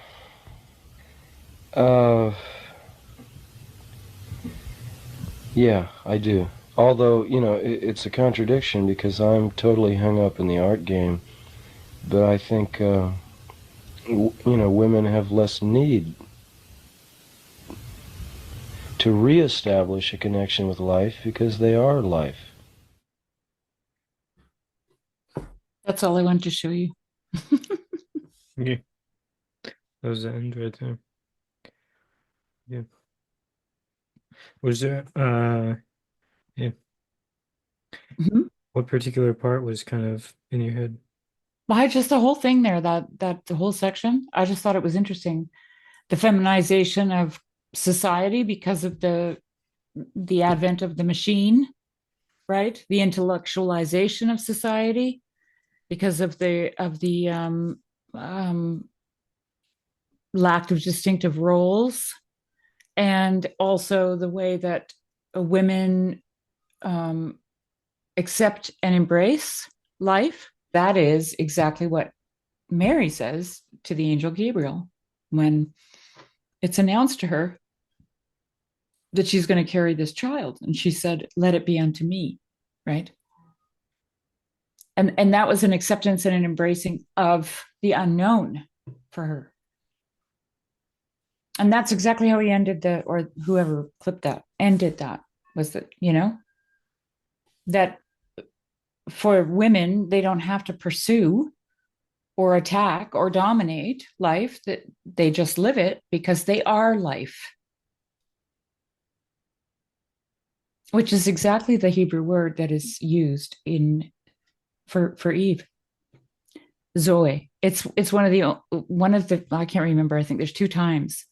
Speaker 8: yeah, I do. Although, it's a contradiction because I'm totally hung up in the art game. But I think, women have less need to reestablish a connection with life because they are life.
Speaker 1: That's all I wanted to show you.
Speaker 2: Yeah. That was the end right there. Yeah. Was there yeah.
Speaker 1: Mhm.
Speaker 2: What particular part was kind of in your head?
Speaker 1: Well, just the whole thing there, that the whole section, I just thought it was interesting. The feminization of society because of the advent of the machine, right? The intellectualization of society because of the lack of distinctive roles, and also the way that women accept and embrace life. That is exactly what Mary says to the angel Gabriel when it's announced to her that she's going to carry this child. And she said, "Let it be unto me," right? And that was an acceptance and an embracing of the unknown for her. And that's exactly how he ended or whoever clipped that, ended that, was that, that for women, they don't have to pursue or attack or dominate life, that they just live it because they are life. Which is exactly the Hebrew word that is used for Eve. Zoe. It's one of the I can't remember, I think there's 2 times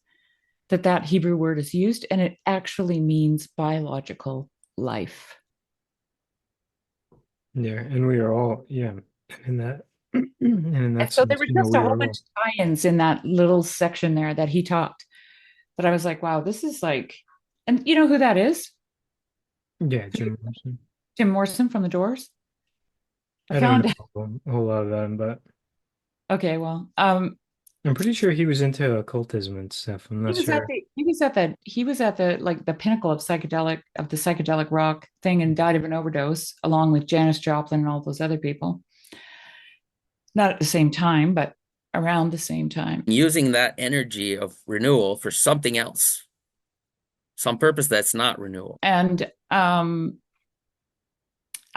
Speaker 1: that Hebrew word is used, and it actually means biological life.
Speaker 2: Yeah, and we are all, in that and in that
Speaker 1: So
Speaker 2: sense,
Speaker 1: there was just
Speaker 2: we
Speaker 1: a whole
Speaker 2: are
Speaker 1: bunch
Speaker 2: all.
Speaker 1: of tie-ins in that little section there that he talked. But I was like, wow, this is like, and you know who that is?
Speaker 2: Yeah, Jim Morrison.
Speaker 1: Jim Morrison from The Doors.
Speaker 2: I don't know a whole lot of them, but
Speaker 1: Okay, well,
Speaker 2: I'm pretty sure he was into occultism and stuff. I'm not sure.
Speaker 1: he was at the like the pinnacle of the psychedelic rock thing, and died of an overdose along with Janis Joplin and all those other people. Not at the same time, but around the same time.
Speaker 6: Using that energy of renewal for something else, some purpose that's not renewal.
Speaker 1: And I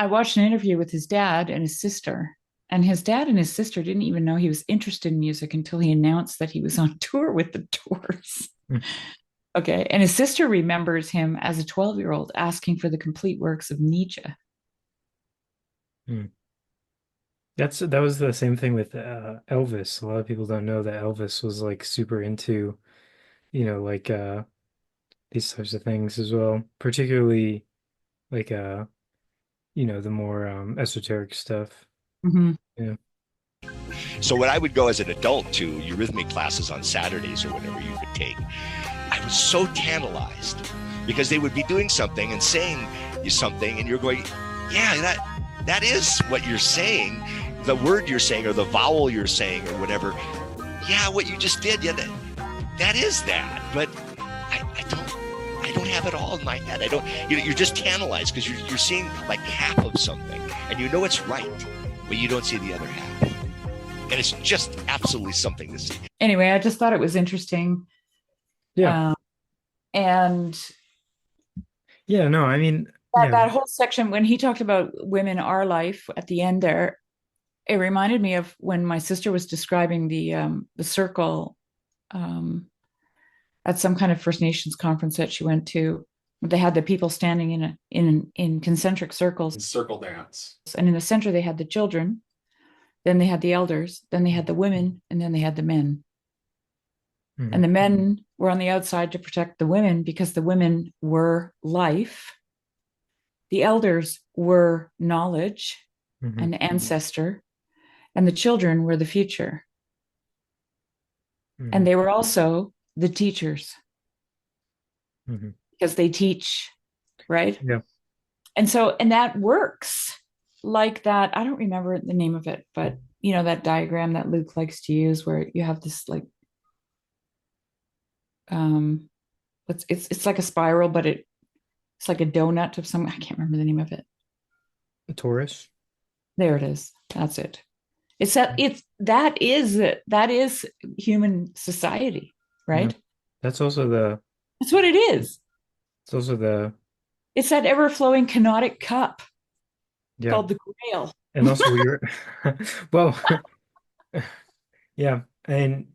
Speaker 1: watched an interview with his dad and his sister. And his dad and his sister didn't even know he was interested in music until he announced that he was on tour with the Doors. Okay. And his sister remembers him as a 12-year-old asking for the complete works of Nietzsche.
Speaker 2: That was the same thing with Elvis. A lot of people don't know that Elvis was like super into, like these types of things as well, particularly like the more esoteric stuff.
Speaker 1: Mm-hmm.
Speaker 2: Yeah.
Speaker 10: So when I would go as an adult to eurythmic classes on Saturdays or whatever you could take, I was so tantalized because they would be doing something and saying you something, and you're going, yeah, that is what you're saying, the word you're saying or the vowel you're saying or whatever. Yeah, what you just did, yeah, that is that. But I don't have it all in my head. I don't. You're just tantalized because you're seeing like half of something, and you know it's right, but you don't see the other half. And it's just absolutely something to see.
Speaker 1: Anyway, I just thought it was interesting.
Speaker 2: Yeah.
Speaker 1: And
Speaker 2: yeah, no, I mean,
Speaker 1: that whole section when he talked about women are life at the end there, it reminded me of when my sister was describing the circle at some kind of First Nations conference that she went to, They had the people standing in concentric circles.
Speaker 11: Circle dance.
Speaker 1: And in the center, they had the children. Then they had the elders. Then they had the women. And then they had the men.
Speaker 2: Mhm.
Speaker 1: And the men were on the outside to protect the women because the women were life. The elders were knowledge
Speaker 2: Mhm.
Speaker 1: and ancestor. And the children were the future.
Speaker 2: Mhm.
Speaker 1: And they were also the teachers
Speaker 2: Mhm.
Speaker 1: because they teach, right?
Speaker 2: Yeah.
Speaker 1: And so, and that works like that. I don't remember the name of it, but you know, that diagram that Luke likes to use where you have this like, it's like a spiral, but it's like a donut of some, I can't remember the name of it.
Speaker 2: Taurus.
Speaker 1: There it is. That's it. That is human society, right?
Speaker 2: Yeah. That's also the,
Speaker 1: That's what it is.
Speaker 2: it's also the,
Speaker 1: It's that ever-flowing canonic cup
Speaker 2: yeah.
Speaker 1: called the Grail.
Speaker 2: And also we were, well, yeah. And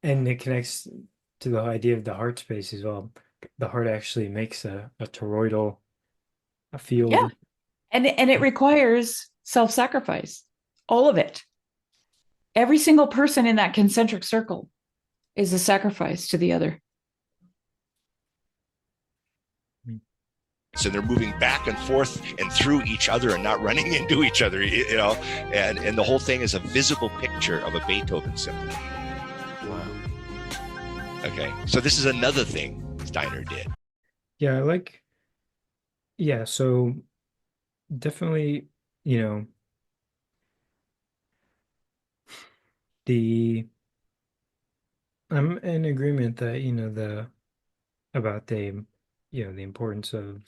Speaker 2: it connects to the idea of the heart space as well. The heart actually makes a toroidal field.
Speaker 1: Yeah. And it requires self-sacrifice. All of it. Every single person in that concentric circle is a sacrifice to the other.
Speaker 10: So they're moving back and forth and through each other and not running into each other, you know, and the whole thing is a visible picture of a Beethoven symphony.
Speaker 2: Wow.
Speaker 10: Okay, so this is another thing Steiner did.
Speaker 2: Yeah, yeah, so definitely, you know, I'm in agreement that, you know, about the, you know, the importance of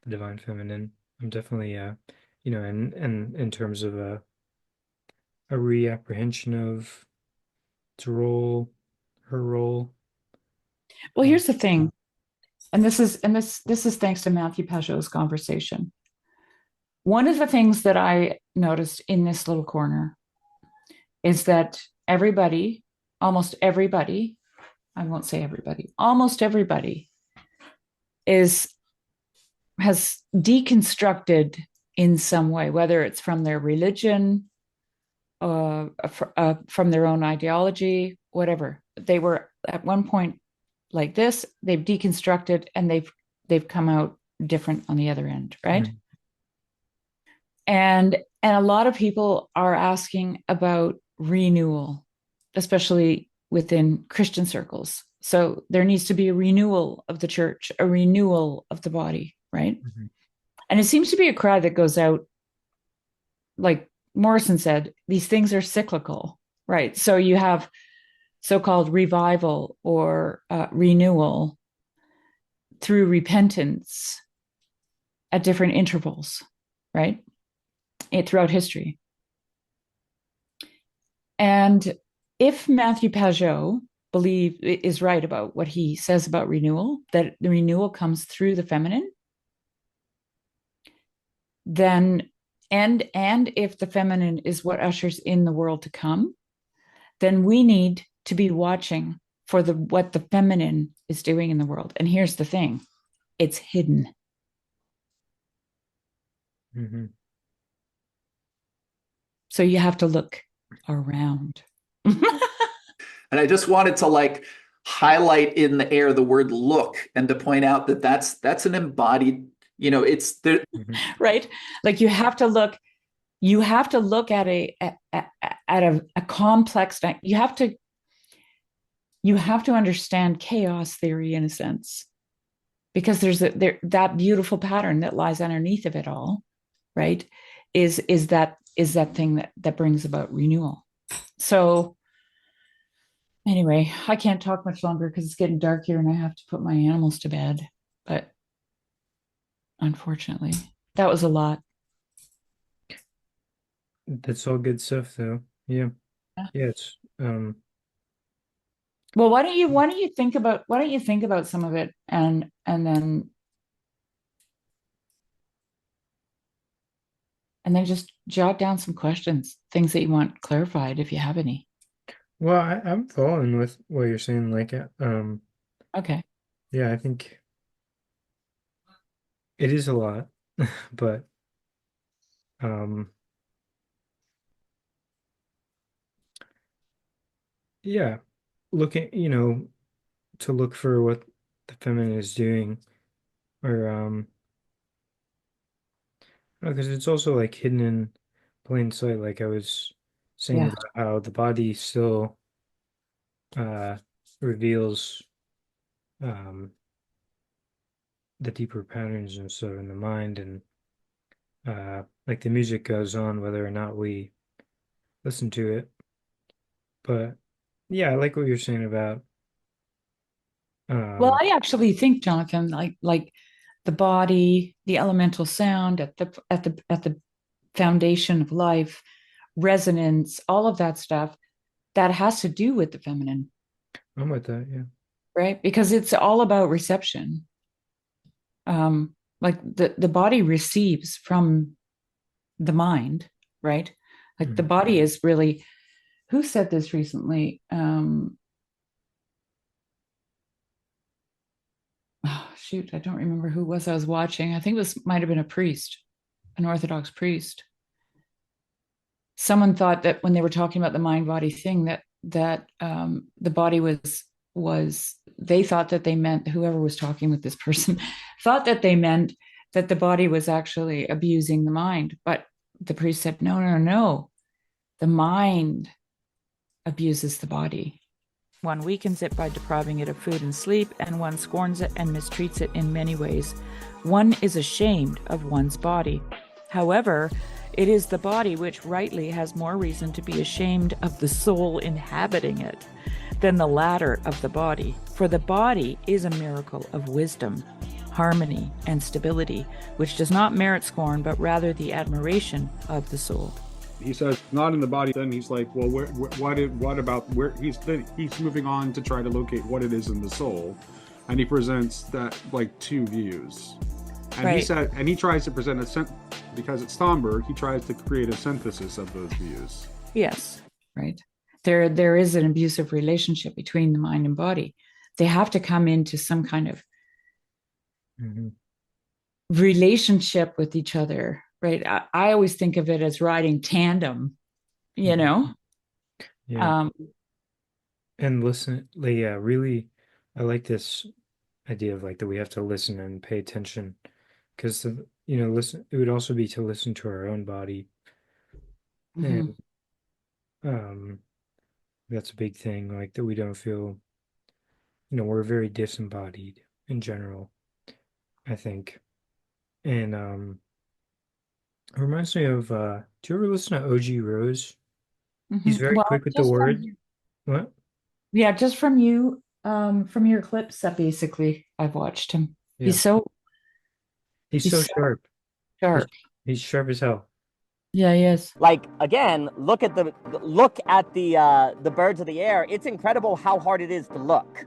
Speaker 2: the divine feminine. I'm definitely, you know, and in terms of a reapprehension of its role, her role.
Speaker 1: Well, here's the thing. And this is thanks to Matthew Pajot's conversation. One of the things that I noticed in this little corner is that everybody, almost everybody, I won't say everybody, almost everybody has deconstructed in some way, whether it's from their religion, from their own ideology, whatever. They were at one point like this, they've deconstructed and they've come out different on the other end, right?
Speaker 2: Mhm.
Speaker 1: And a lot of people are asking about renewal, especially within Christian circles. So there needs to be a renewal of the church, a renewal of the body, right?
Speaker 2: Mhm.
Speaker 1: And it seems to be a cry that goes out, like Morrison said, these things are cyclical, right? So you have so-called revival or renewal through repentance at different intervals, right? Throughout history. And if Matthew Pajot is right about what he says about renewal, that the renewal comes through the feminine, then and if the feminine is what ushers in the world to come, then we need to be watching for what the feminine is doing in the world. And here's the thing, it's hidden.
Speaker 2: Mm-hmm.
Speaker 1: So you have to look around.
Speaker 11: And I just wanted to like highlight in the air the word look and to point out that that's an embodied, you know, it's there.
Speaker 2: Mm-hmm.
Speaker 1: Right? Like you have to look at a complex, you have to understand chaos theory in a sense, because there's that beautiful pattern that lies underneath of it all, right? Is that thing that brings about renewal. So anyway, I can't talk much longer because it's getting dark here and I have to put my animals to bed. But unfortunately, that was a lot.
Speaker 2: That's all good stuff though. Yeah. Yeah, it's
Speaker 1: well, why don't you think about some of it and then just jot down some questions, things that you want clarified if you have any.
Speaker 2: well, I'm following with what you're saying. Like,
Speaker 1: Okay.
Speaker 2: yeah, I think it is a lot, but yeah, looking, to look for what the feminine is doing, or because it's also like hidden in plain sight, like I was saying
Speaker 1: Yeah.
Speaker 2: about how the body still uh reveals um the deeper patterns and so in the mind, and like the music goes on whether or not we listen to it. But yeah, I like what you're saying about
Speaker 1: Well,
Speaker 2: um
Speaker 1: I actually think, Jonathan, like the body, the elemental sound at the foundation of life, resonance, all of that stuff, that has to do with the feminine,
Speaker 2: I'm with that, yeah.
Speaker 1: right? Because it's all about reception. Like the body receives from the mind, right? Like the
Speaker 2: Mhm.
Speaker 1: body is really, who said this recently? Oh, shoot, I don't remember who it was I was watching. I think it was might have been a priest, an Orthodox priest. Someone thought that when they were talking about the mind body thing, that the body was they thought that they meant, whoever was talking with this person thought that they meant that the body was actually abusing the mind. But the priest said, no, no, no. The mind abuses the body. One weakens it by depriving it of food and sleep, and one scorns it and mistreats it in many ways. One is ashamed of one's body. However, it is the body which rightly has more reason to be ashamed of the soul inhabiting it than the latter of the body. For the body is a miracle of wisdom, harmony, and stability, which does not merit scorn, but rather the admiration of the soul.
Speaker 12: He says not in the body. Then he's like, well, what about where he's moving on to try to locate what it is in the soul, and he presents that like two views, and
Speaker 1: Right.
Speaker 12: he said, and he tries to present because it's somber. He tries to create a synthesis of those views.
Speaker 1: Yes, right. There is an abusive relationship between the mind and body. They have to come into some kind of
Speaker 2: Mhm.
Speaker 1: relationship with each other, right? I always think of it as riding tandem, you
Speaker 2: Mhm.
Speaker 1: know?
Speaker 2: Yeah. And listen, like, yeah, really, I like this idea of like that we have to listen and pay attention, because listen, it would also be to listen to our own body,
Speaker 1: Mhm.
Speaker 2: and that's a big thing, like that we don't feel, we're very disembodied in general, I think. And it reminds me of do you ever listen to OG Rose? He's very
Speaker 1: Well,
Speaker 2: quick with the
Speaker 1: just
Speaker 2: word. What?
Speaker 1: yeah, just from you, from your clips that basically I've watched him.
Speaker 2: Yeah.
Speaker 1: He's so
Speaker 2: He's so sharp.
Speaker 1: sharp.
Speaker 2: He's sharp as hell.
Speaker 1: Yeah, he is.
Speaker 13: Like again, look at the birds of the air. It's incredible how hard it is to look.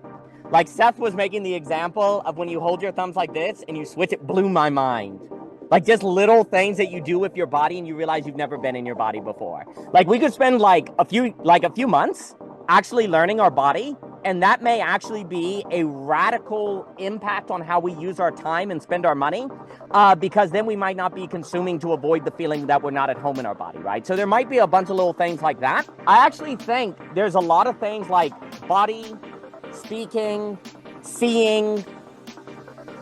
Speaker 13: Like Seth was making the example of when you hold your thumbs like this and you switch, it blew my mind. Like just little things that you do with your body and you realize you've never been in your body before. Like we could spend like a few months actually learning our body, and that may actually be a radical impact on how we use our time and spend our money, because then we might not be consuming to avoid the feeling that we're not at home in our body, right? So there might be a bunch of little things like that. I actually think there's a lot of things like body, speaking, seeing.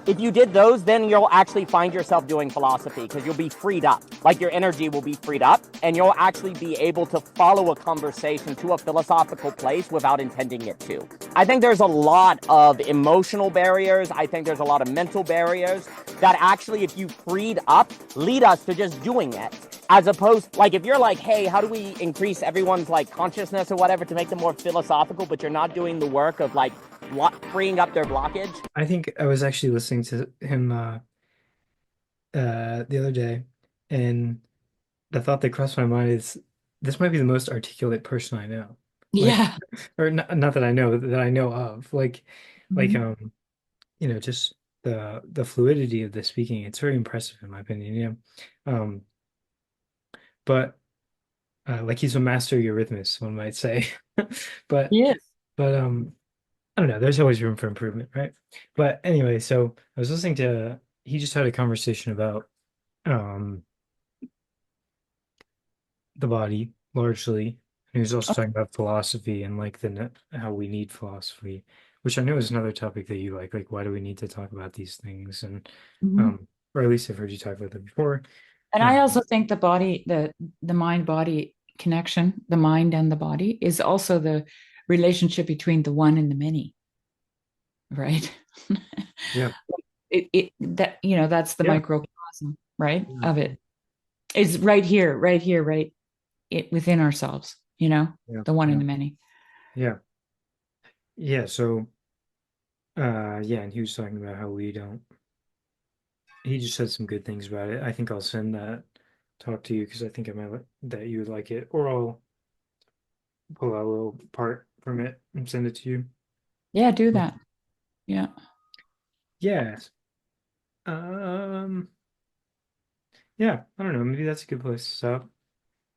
Speaker 13: If you did those, then you'll actually find yourself doing philosophy because you'll be freed up. Like your energy will be freed up and you'll actually be able to follow a conversation to a philosophical place without intending it to. I think there's a lot of emotional barriers. I think there's a lot of mental barriers that actually, if you freed up, lead us to just doing it. As opposed, like if you're like, hey, how do we increase everyone's like consciousness or whatever to make them more philosophical, but you're not doing the work of like freeing up their blockage.
Speaker 2: I think I was actually listening to him the other day, and the thought that crossed my mind is this might be the most articulate person I know.
Speaker 1: Yeah.
Speaker 2: Or not that I know, but that I know of. Like just the fluidity of the speaking. It's very impressive in my opinion. But like he's a master eurythmist, one might say. But
Speaker 1: yes.
Speaker 2: I don't know, there's always room for improvement, right? But anyway, so I was listening to he just had a conversation about the body largely. And he was also talking about philosophy and like how we need philosophy, which I know is another topic that you like. Like, why do we need to talk about these things? And or at least I've heard you talk about that before.
Speaker 1: And I also think the body, the mind body connection, the mind and the body is also the relationship between the one and the many, right?
Speaker 2: Yeah.
Speaker 1: That, you know, that's the
Speaker 2: Yeah.
Speaker 1: microcosm, right? Of it. It's right here, right within ourselves, you know, the one and the many.
Speaker 2: Yeah. Yeah. So, yeah, and he was talking about how we don't. He just said some good things about it. I think I'll send that talk to you because I think I might that you would like it, or I'll pull out a little part from it and send it to you.
Speaker 1: Yeah, do that. Yeah.
Speaker 2: Yes. Yeah, I don't know. Maybe that's a good place to stop.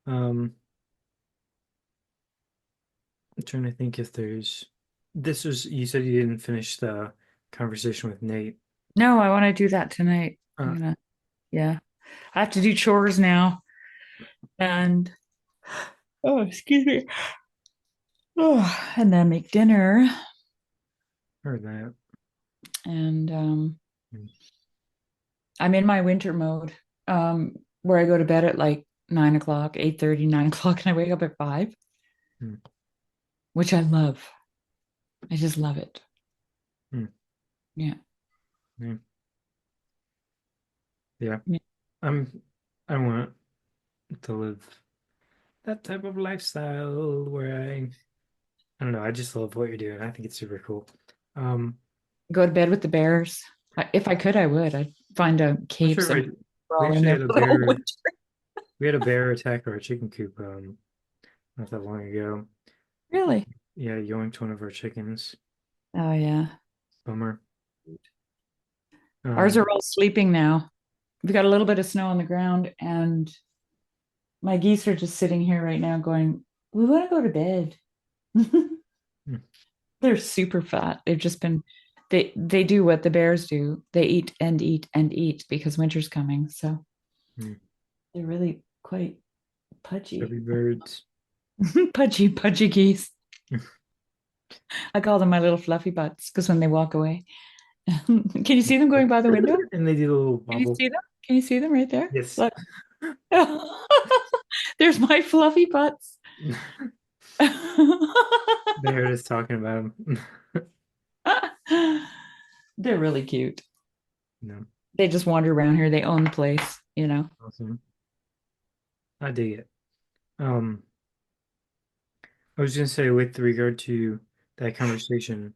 Speaker 2: I'm trying to think if there's. This was you said you didn't finish the conversation with Nate.
Speaker 1: No, I want to do that tonight. Yeah. I have to do chores now. And excuse me. Oh, and then make dinner.
Speaker 2: Heard that.
Speaker 1: And I'm in my winter mode, where I go to bed at like 9 o'clock, 8:30, 9 o'clock, and I wake up at 5, which I love. I just love it. Yeah.
Speaker 2: Yeah. I want to live that type of lifestyle where I don't know, I just love what you're doing. I think it's super cool.
Speaker 1: Go to bed with the bears. If I could, I would. I'd find a cave somewhere.
Speaker 2: We had a bear attack our chicken coop not that long ago.
Speaker 1: Really?
Speaker 2: Yeah, yoinked one of our chickens.
Speaker 1: Oh yeah.
Speaker 2: Bummer.
Speaker 1: Ours are all sleeping now. We've got a little bit of snow on the ground, and my geese are just sitting here right now going, we want to go to bed. They're super fat. They've just been they do what the bears do. They eat and eat and eat because winter's coming. So they're really quite pudgy.
Speaker 2: Chubby birds.
Speaker 1: Pudgy geese. I call them my little fluffy butts because when they walk away. Can you see them going by the window?
Speaker 2: And they do a little bubble.
Speaker 1: Can you see them? Can you see them right there?
Speaker 2: Yes.
Speaker 1: Look. There's my fluffy butts.
Speaker 2: They heard us talking about them.
Speaker 1: They're really cute.
Speaker 2: No.
Speaker 1: They just wander around here. They own the place, you know.
Speaker 2: Awesome. I dig it. I was gonna say with regard to that conversation,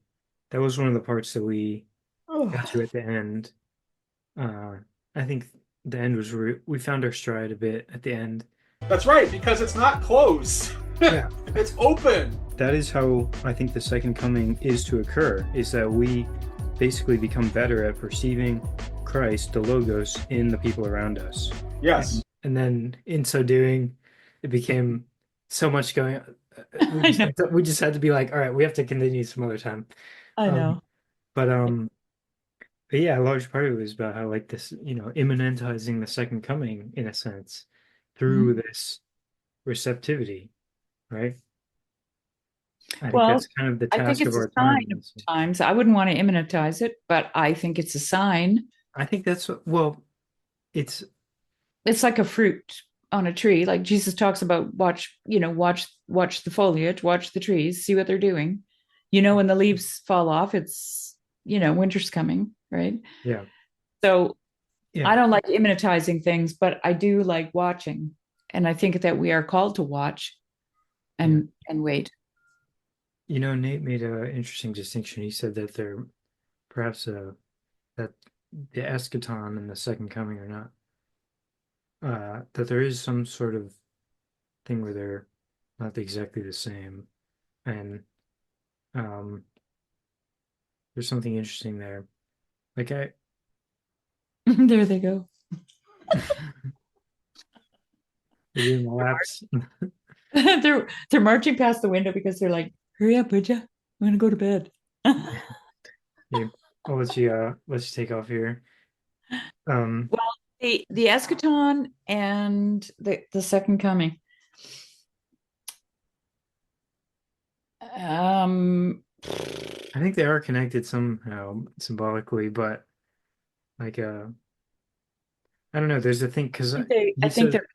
Speaker 2: that was one of the parts that we got to at the end. I think the end was where we found our stride a bit at the end.
Speaker 12: That's right, because it's not closed.
Speaker 2: Yeah.
Speaker 12: It's open.
Speaker 2: That is how I think the second coming is to occur, is that we basically become better at perceiving Christ, the Logos, in the people around us.
Speaker 12: Yes.
Speaker 2: And then in so doing, it became so much going on. We just had to be like, all right, we have to continue some other time.
Speaker 1: I know.
Speaker 2: But yeah, a large part of it was about how like this, you know, immanentizing the second coming in a sense through this receptivity, right? I think that's kind of the task of our time.
Speaker 1: Times. I wouldn't want to immanentize it, but I think it's a sign.
Speaker 2: I think that's it's
Speaker 1: like a fruit on a tree. Like Jesus talks about watch the foliage, watch the trees, see what they're doing. You know, when the leaves fall off, it's, you know, winter's coming, right?
Speaker 2: Yeah.
Speaker 1: So I don't like immanentizing things, but I do like watching. And I think that we are called to watch and wait.
Speaker 2: You know, Nate made an interesting distinction. He said that there perhaps that the eschaton and the second coming are not that there is some sort of thing where they're not exactly the same. And there's something interesting there. Like
Speaker 1: there they go.
Speaker 2: They're doing the laps.
Speaker 1: they're marching past the window because they're like, hurry up, would ya? I'm gonna go to bed.
Speaker 2: Yeah. I'll let you take off here.
Speaker 1: Well, the eschaton and the second coming.
Speaker 2: I think they are connected somehow symbolically, but like I don't know. There's a thing because
Speaker 1: I
Speaker 2: he
Speaker 1: think
Speaker 2: said
Speaker 1: they're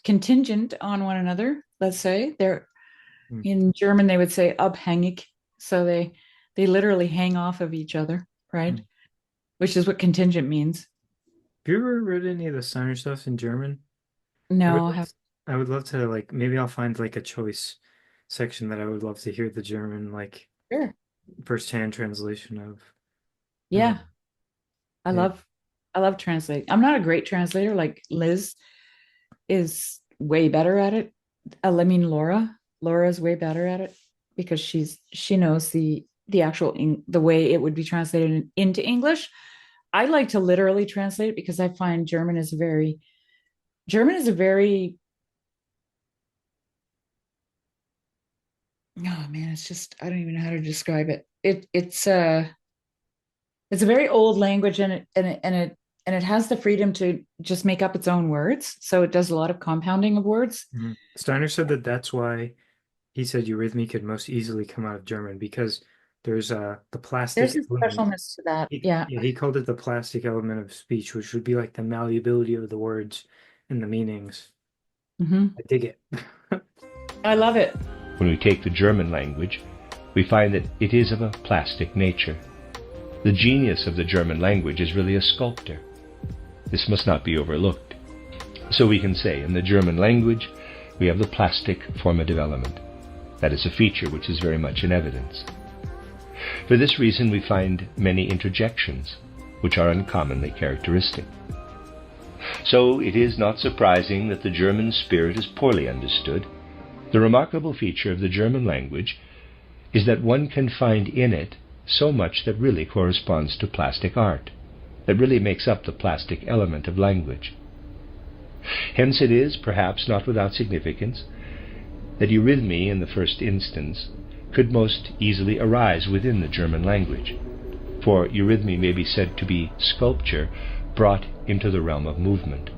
Speaker 1: contingent on one another. Let's say they're
Speaker 2: Hmm.
Speaker 1: in German they would say abhängig, so they literally hang off of each other, right?
Speaker 2: Hmm.
Speaker 1: Which is what contingent means.
Speaker 2: Have you ever read any of the Steiner stuff in German?
Speaker 1: No, I have.
Speaker 2: I would love to like maybe I'll find like a choice section that I would love to hear the German like
Speaker 1: Sure.
Speaker 2: first-hand translation of.
Speaker 1: Yeah, I
Speaker 2: Yeah.
Speaker 1: love I love translate. I'm not a great translator. Like Liz is way better at it. I mean Laura is way better at it because she knows the actual the way it would be translated into English. I like to literally translate it because I find German is a very oh man, it's just I don't even know how to describe it. It's a very old language and it has the freedom to just make up its own words. So it does a lot of compounding of words.
Speaker 2: Mhm. Steiner said that that's why he said eurythmy could most easily come out of German because there's the plastic
Speaker 1: There's a
Speaker 2: element.
Speaker 1: specialness to that. Yeah.
Speaker 2: Yeah, he called it the plastic element of speech, which would be like the malleability of the words and the meanings.
Speaker 1: Mhm.
Speaker 2: I dig it.
Speaker 1: I love it.
Speaker 7: When we take the German language, we find that it is of a plastic nature. The genius of the German language is really a sculptor. This must not be overlooked. So we can say in the German language, we have the plastic formative element. That is a feature which is very much in evidence. For this reason, we find many interjections, which are uncommonly characteristic. So it is not surprising that the German spirit is poorly understood. The remarkable feature of the German language is that one can find in it so much that really corresponds to plastic art, that really makes up the plastic element of language. Hence it is, perhaps not without significance, that eurythmy in the first instance could most easily arise within the German language, for eurythmy may be said to be sculpture brought into the realm of movement.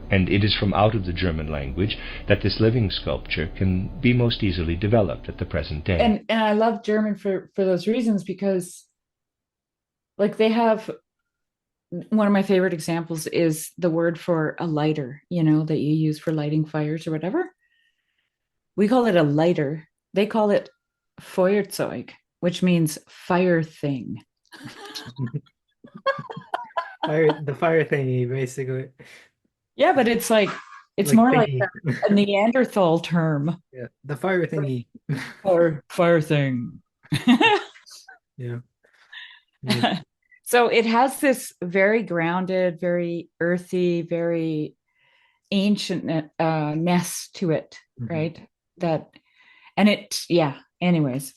Speaker 7: And it is from out of the German language that this living sculpture can be most easily developed at the present day.
Speaker 1: And I love German for those reasons because like they have one of my favorite examples is the word for a lighter, that you use for lighting fires or whatever. We call it a lighter. They call it Feuerzeug, which means fire thing.
Speaker 2: The fire thingy, basically.
Speaker 1: Yeah, but it's like it's more like a Neanderthal term.
Speaker 2: Yeah, the fire thingy.
Speaker 1: Or fire thing.
Speaker 2: Yeah.
Speaker 1: So it has this very grounded, very earthy, very ancient ness to it, right? Anyways.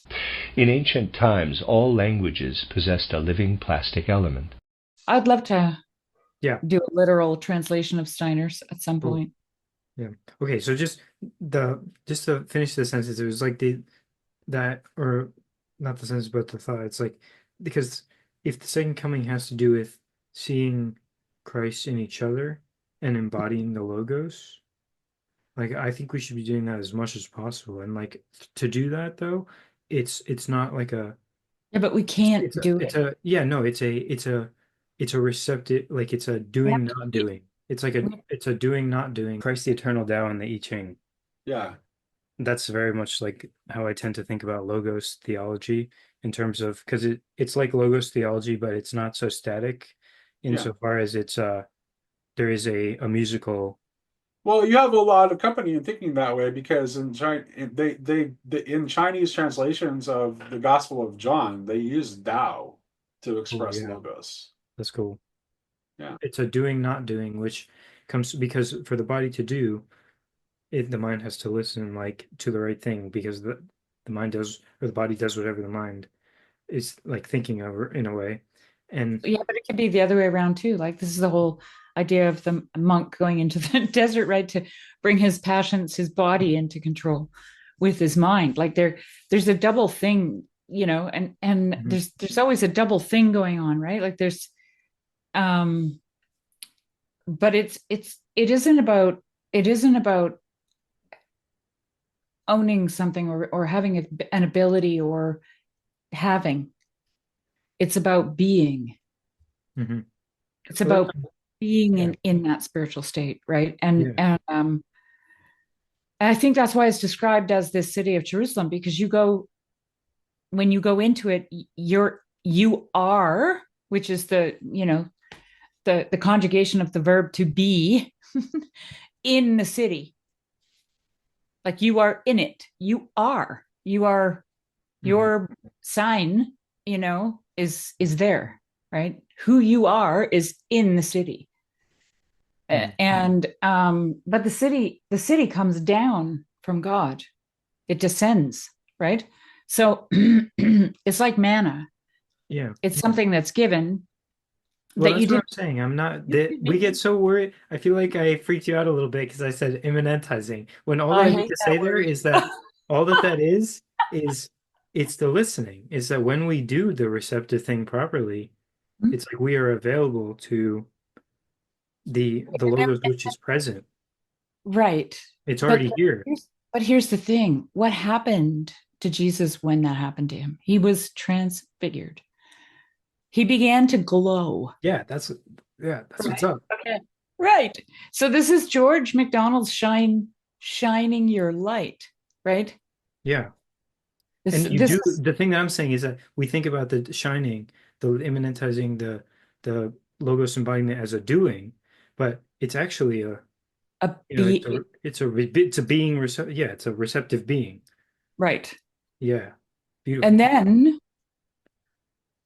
Speaker 7: In ancient times, all languages possessed a living plastic element.
Speaker 1: I'd love to
Speaker 2: do
Speaker 1: a literal translation of Steiner's at some point.
Speaker 2: Yeah. Okay, so just to finish the sentence, it was like or not the sentence, but the thought. It's like because if the second coming has to do with seeing Christ in each other and embodying the logos, like I think we should be doing that as much as possible. And like to do that though, it's not like a
Speaker 1: but we can't do it.
Speaker 2: It's a receptive, like it's a doing not doing. It's like it's a doing not doing. Christ the eternal Tao and the I Ching.
Speaker 12: Yeah.
Speaker 2: That's very much like how I tend to think about logos theology in terms of because it's like logos theology, but it's not so static insofar as it's there is a musical.
Speaker 12: Well, you have a lot of company in thinking that way because in China, in Chinese translations of the Gospel of John, they use Tao to express logos.
Speaker 2: That's cool.
Speaker 12: Yeah,
Speaker 2: it's a doing not doing, which comes because for the body to do, the mind has to listen like to the right thing because the mind does or the body does whatever the mind is like thinking of in a way. And
Speaker 1: yeah, but it could be the other way around too. Like this is the whole idea of the monk going into the desert, right, to bring his passions, his body into control with his mind. Like there's a double thing, and there's always a double thing going on, right? Like there's but it isn't about owning something or having an ability or having. It's about being.
Speaker 2: Mm-hmm.
Speaker 1: It's about being
Speaker 2: yeah.
Speaker 1: in that spiritual state, right? And
Speaker 2: Yeah.
Speaker 1: and I think that's why it's described as this city of Jerusalem, because when you go into it, you are, which is the conjugation of the verb to be, in the city. Like you are in it. You are your sign, is there, right? Who you are is in the city. And but the city comes down from God. It descends, right? So it's like manna.
Speaker 2: Yeah.
Speaker 1: It's something that's given.
Speaker 2: Well,
Speaker 1: that
Speaker 2: that's
Speaker 1: you
Speaker 2: what
Speaker 1: did.
Speaker 2: I'm saying. I'm not that we get so worried. I feel like I freaked you out a little bit because I said immanentizing when all I
Speaker 1: I
Speaker 2: need
Speaker 1: hate
Speaker 2: to
Speaker 1: that
Speaker 2: say there
Speaker 1: word.
Speaker 2: is that all that is it's the listening. Is that when we do the receptive thing properly, it's like we are available to the logos which is present.
Speaker 1: Right.
Speaker 2: It's
Speaker 1: But
Speaker 2: already here.
Speaker 1: here's the thing. What happened to Jesus when that happened to him? He was transfigured. He began to glow.
Speaker 2: Yeah, that's what's up.
Speaker 1: Okay. Right. So this is George MacDonald's shining your light, right?
Speaker 2: Yeah.
Speaker 1: This
Speaker 2: And you
Speaker 1: this
Speaker 2: do
Speaker 1: is
Speaker 2: the thing that I'm saying is that we think about the shining, the immanentizing, the logos embodiment as a doing, but it's actually
Speaker 1: a
Speaker 2: it's a being it's a receptive being.
Speaker 1: right.
Speaker 2: Yeah. Beautiful.
Speaker 1: And then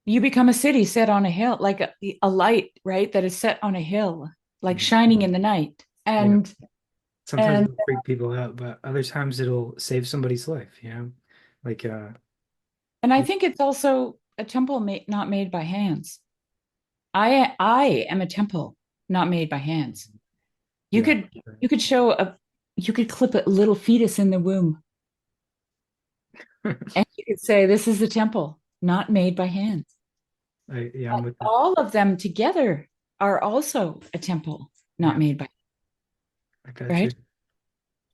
Speaker 1: you become a city set on a hill, like a light, right? That is set on a hill, like shining in the night. And
Speaker 2: sometimes it'll freak people out, but other times it'll save somebody's life, Like
Speaker 1: and I think it's also a temple not made by hands. I am a temple not made by hands. You could you could clip a little fetus in the womb and you could say this is a temple not made by hands.
Speaker 2: I'm with that.
Speaker 1: All of them together are also a temple not made by
Speaker 2: I got
Speaker 1: right?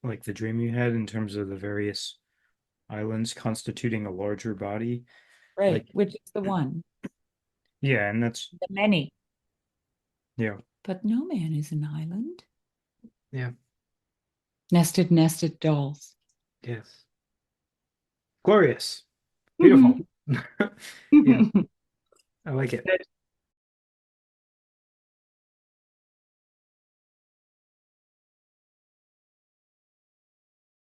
Speaker 2: you. Like the dream you had in terms of the various islands constituting a larger body.
Speaker 1: Right,
Speaker 2: Like,
Speaker 1: which is the one.
Speaker 2: yeah, and that's
Speaker 1: The many.
Speaker 2: yeah.
Speaker 1: But no man is an island.
Speaker 2: Yeah.
Speaker 1: Nested dolls.
Speaker 2: Yes. Glorious. Beautiful. Yeah. I like it.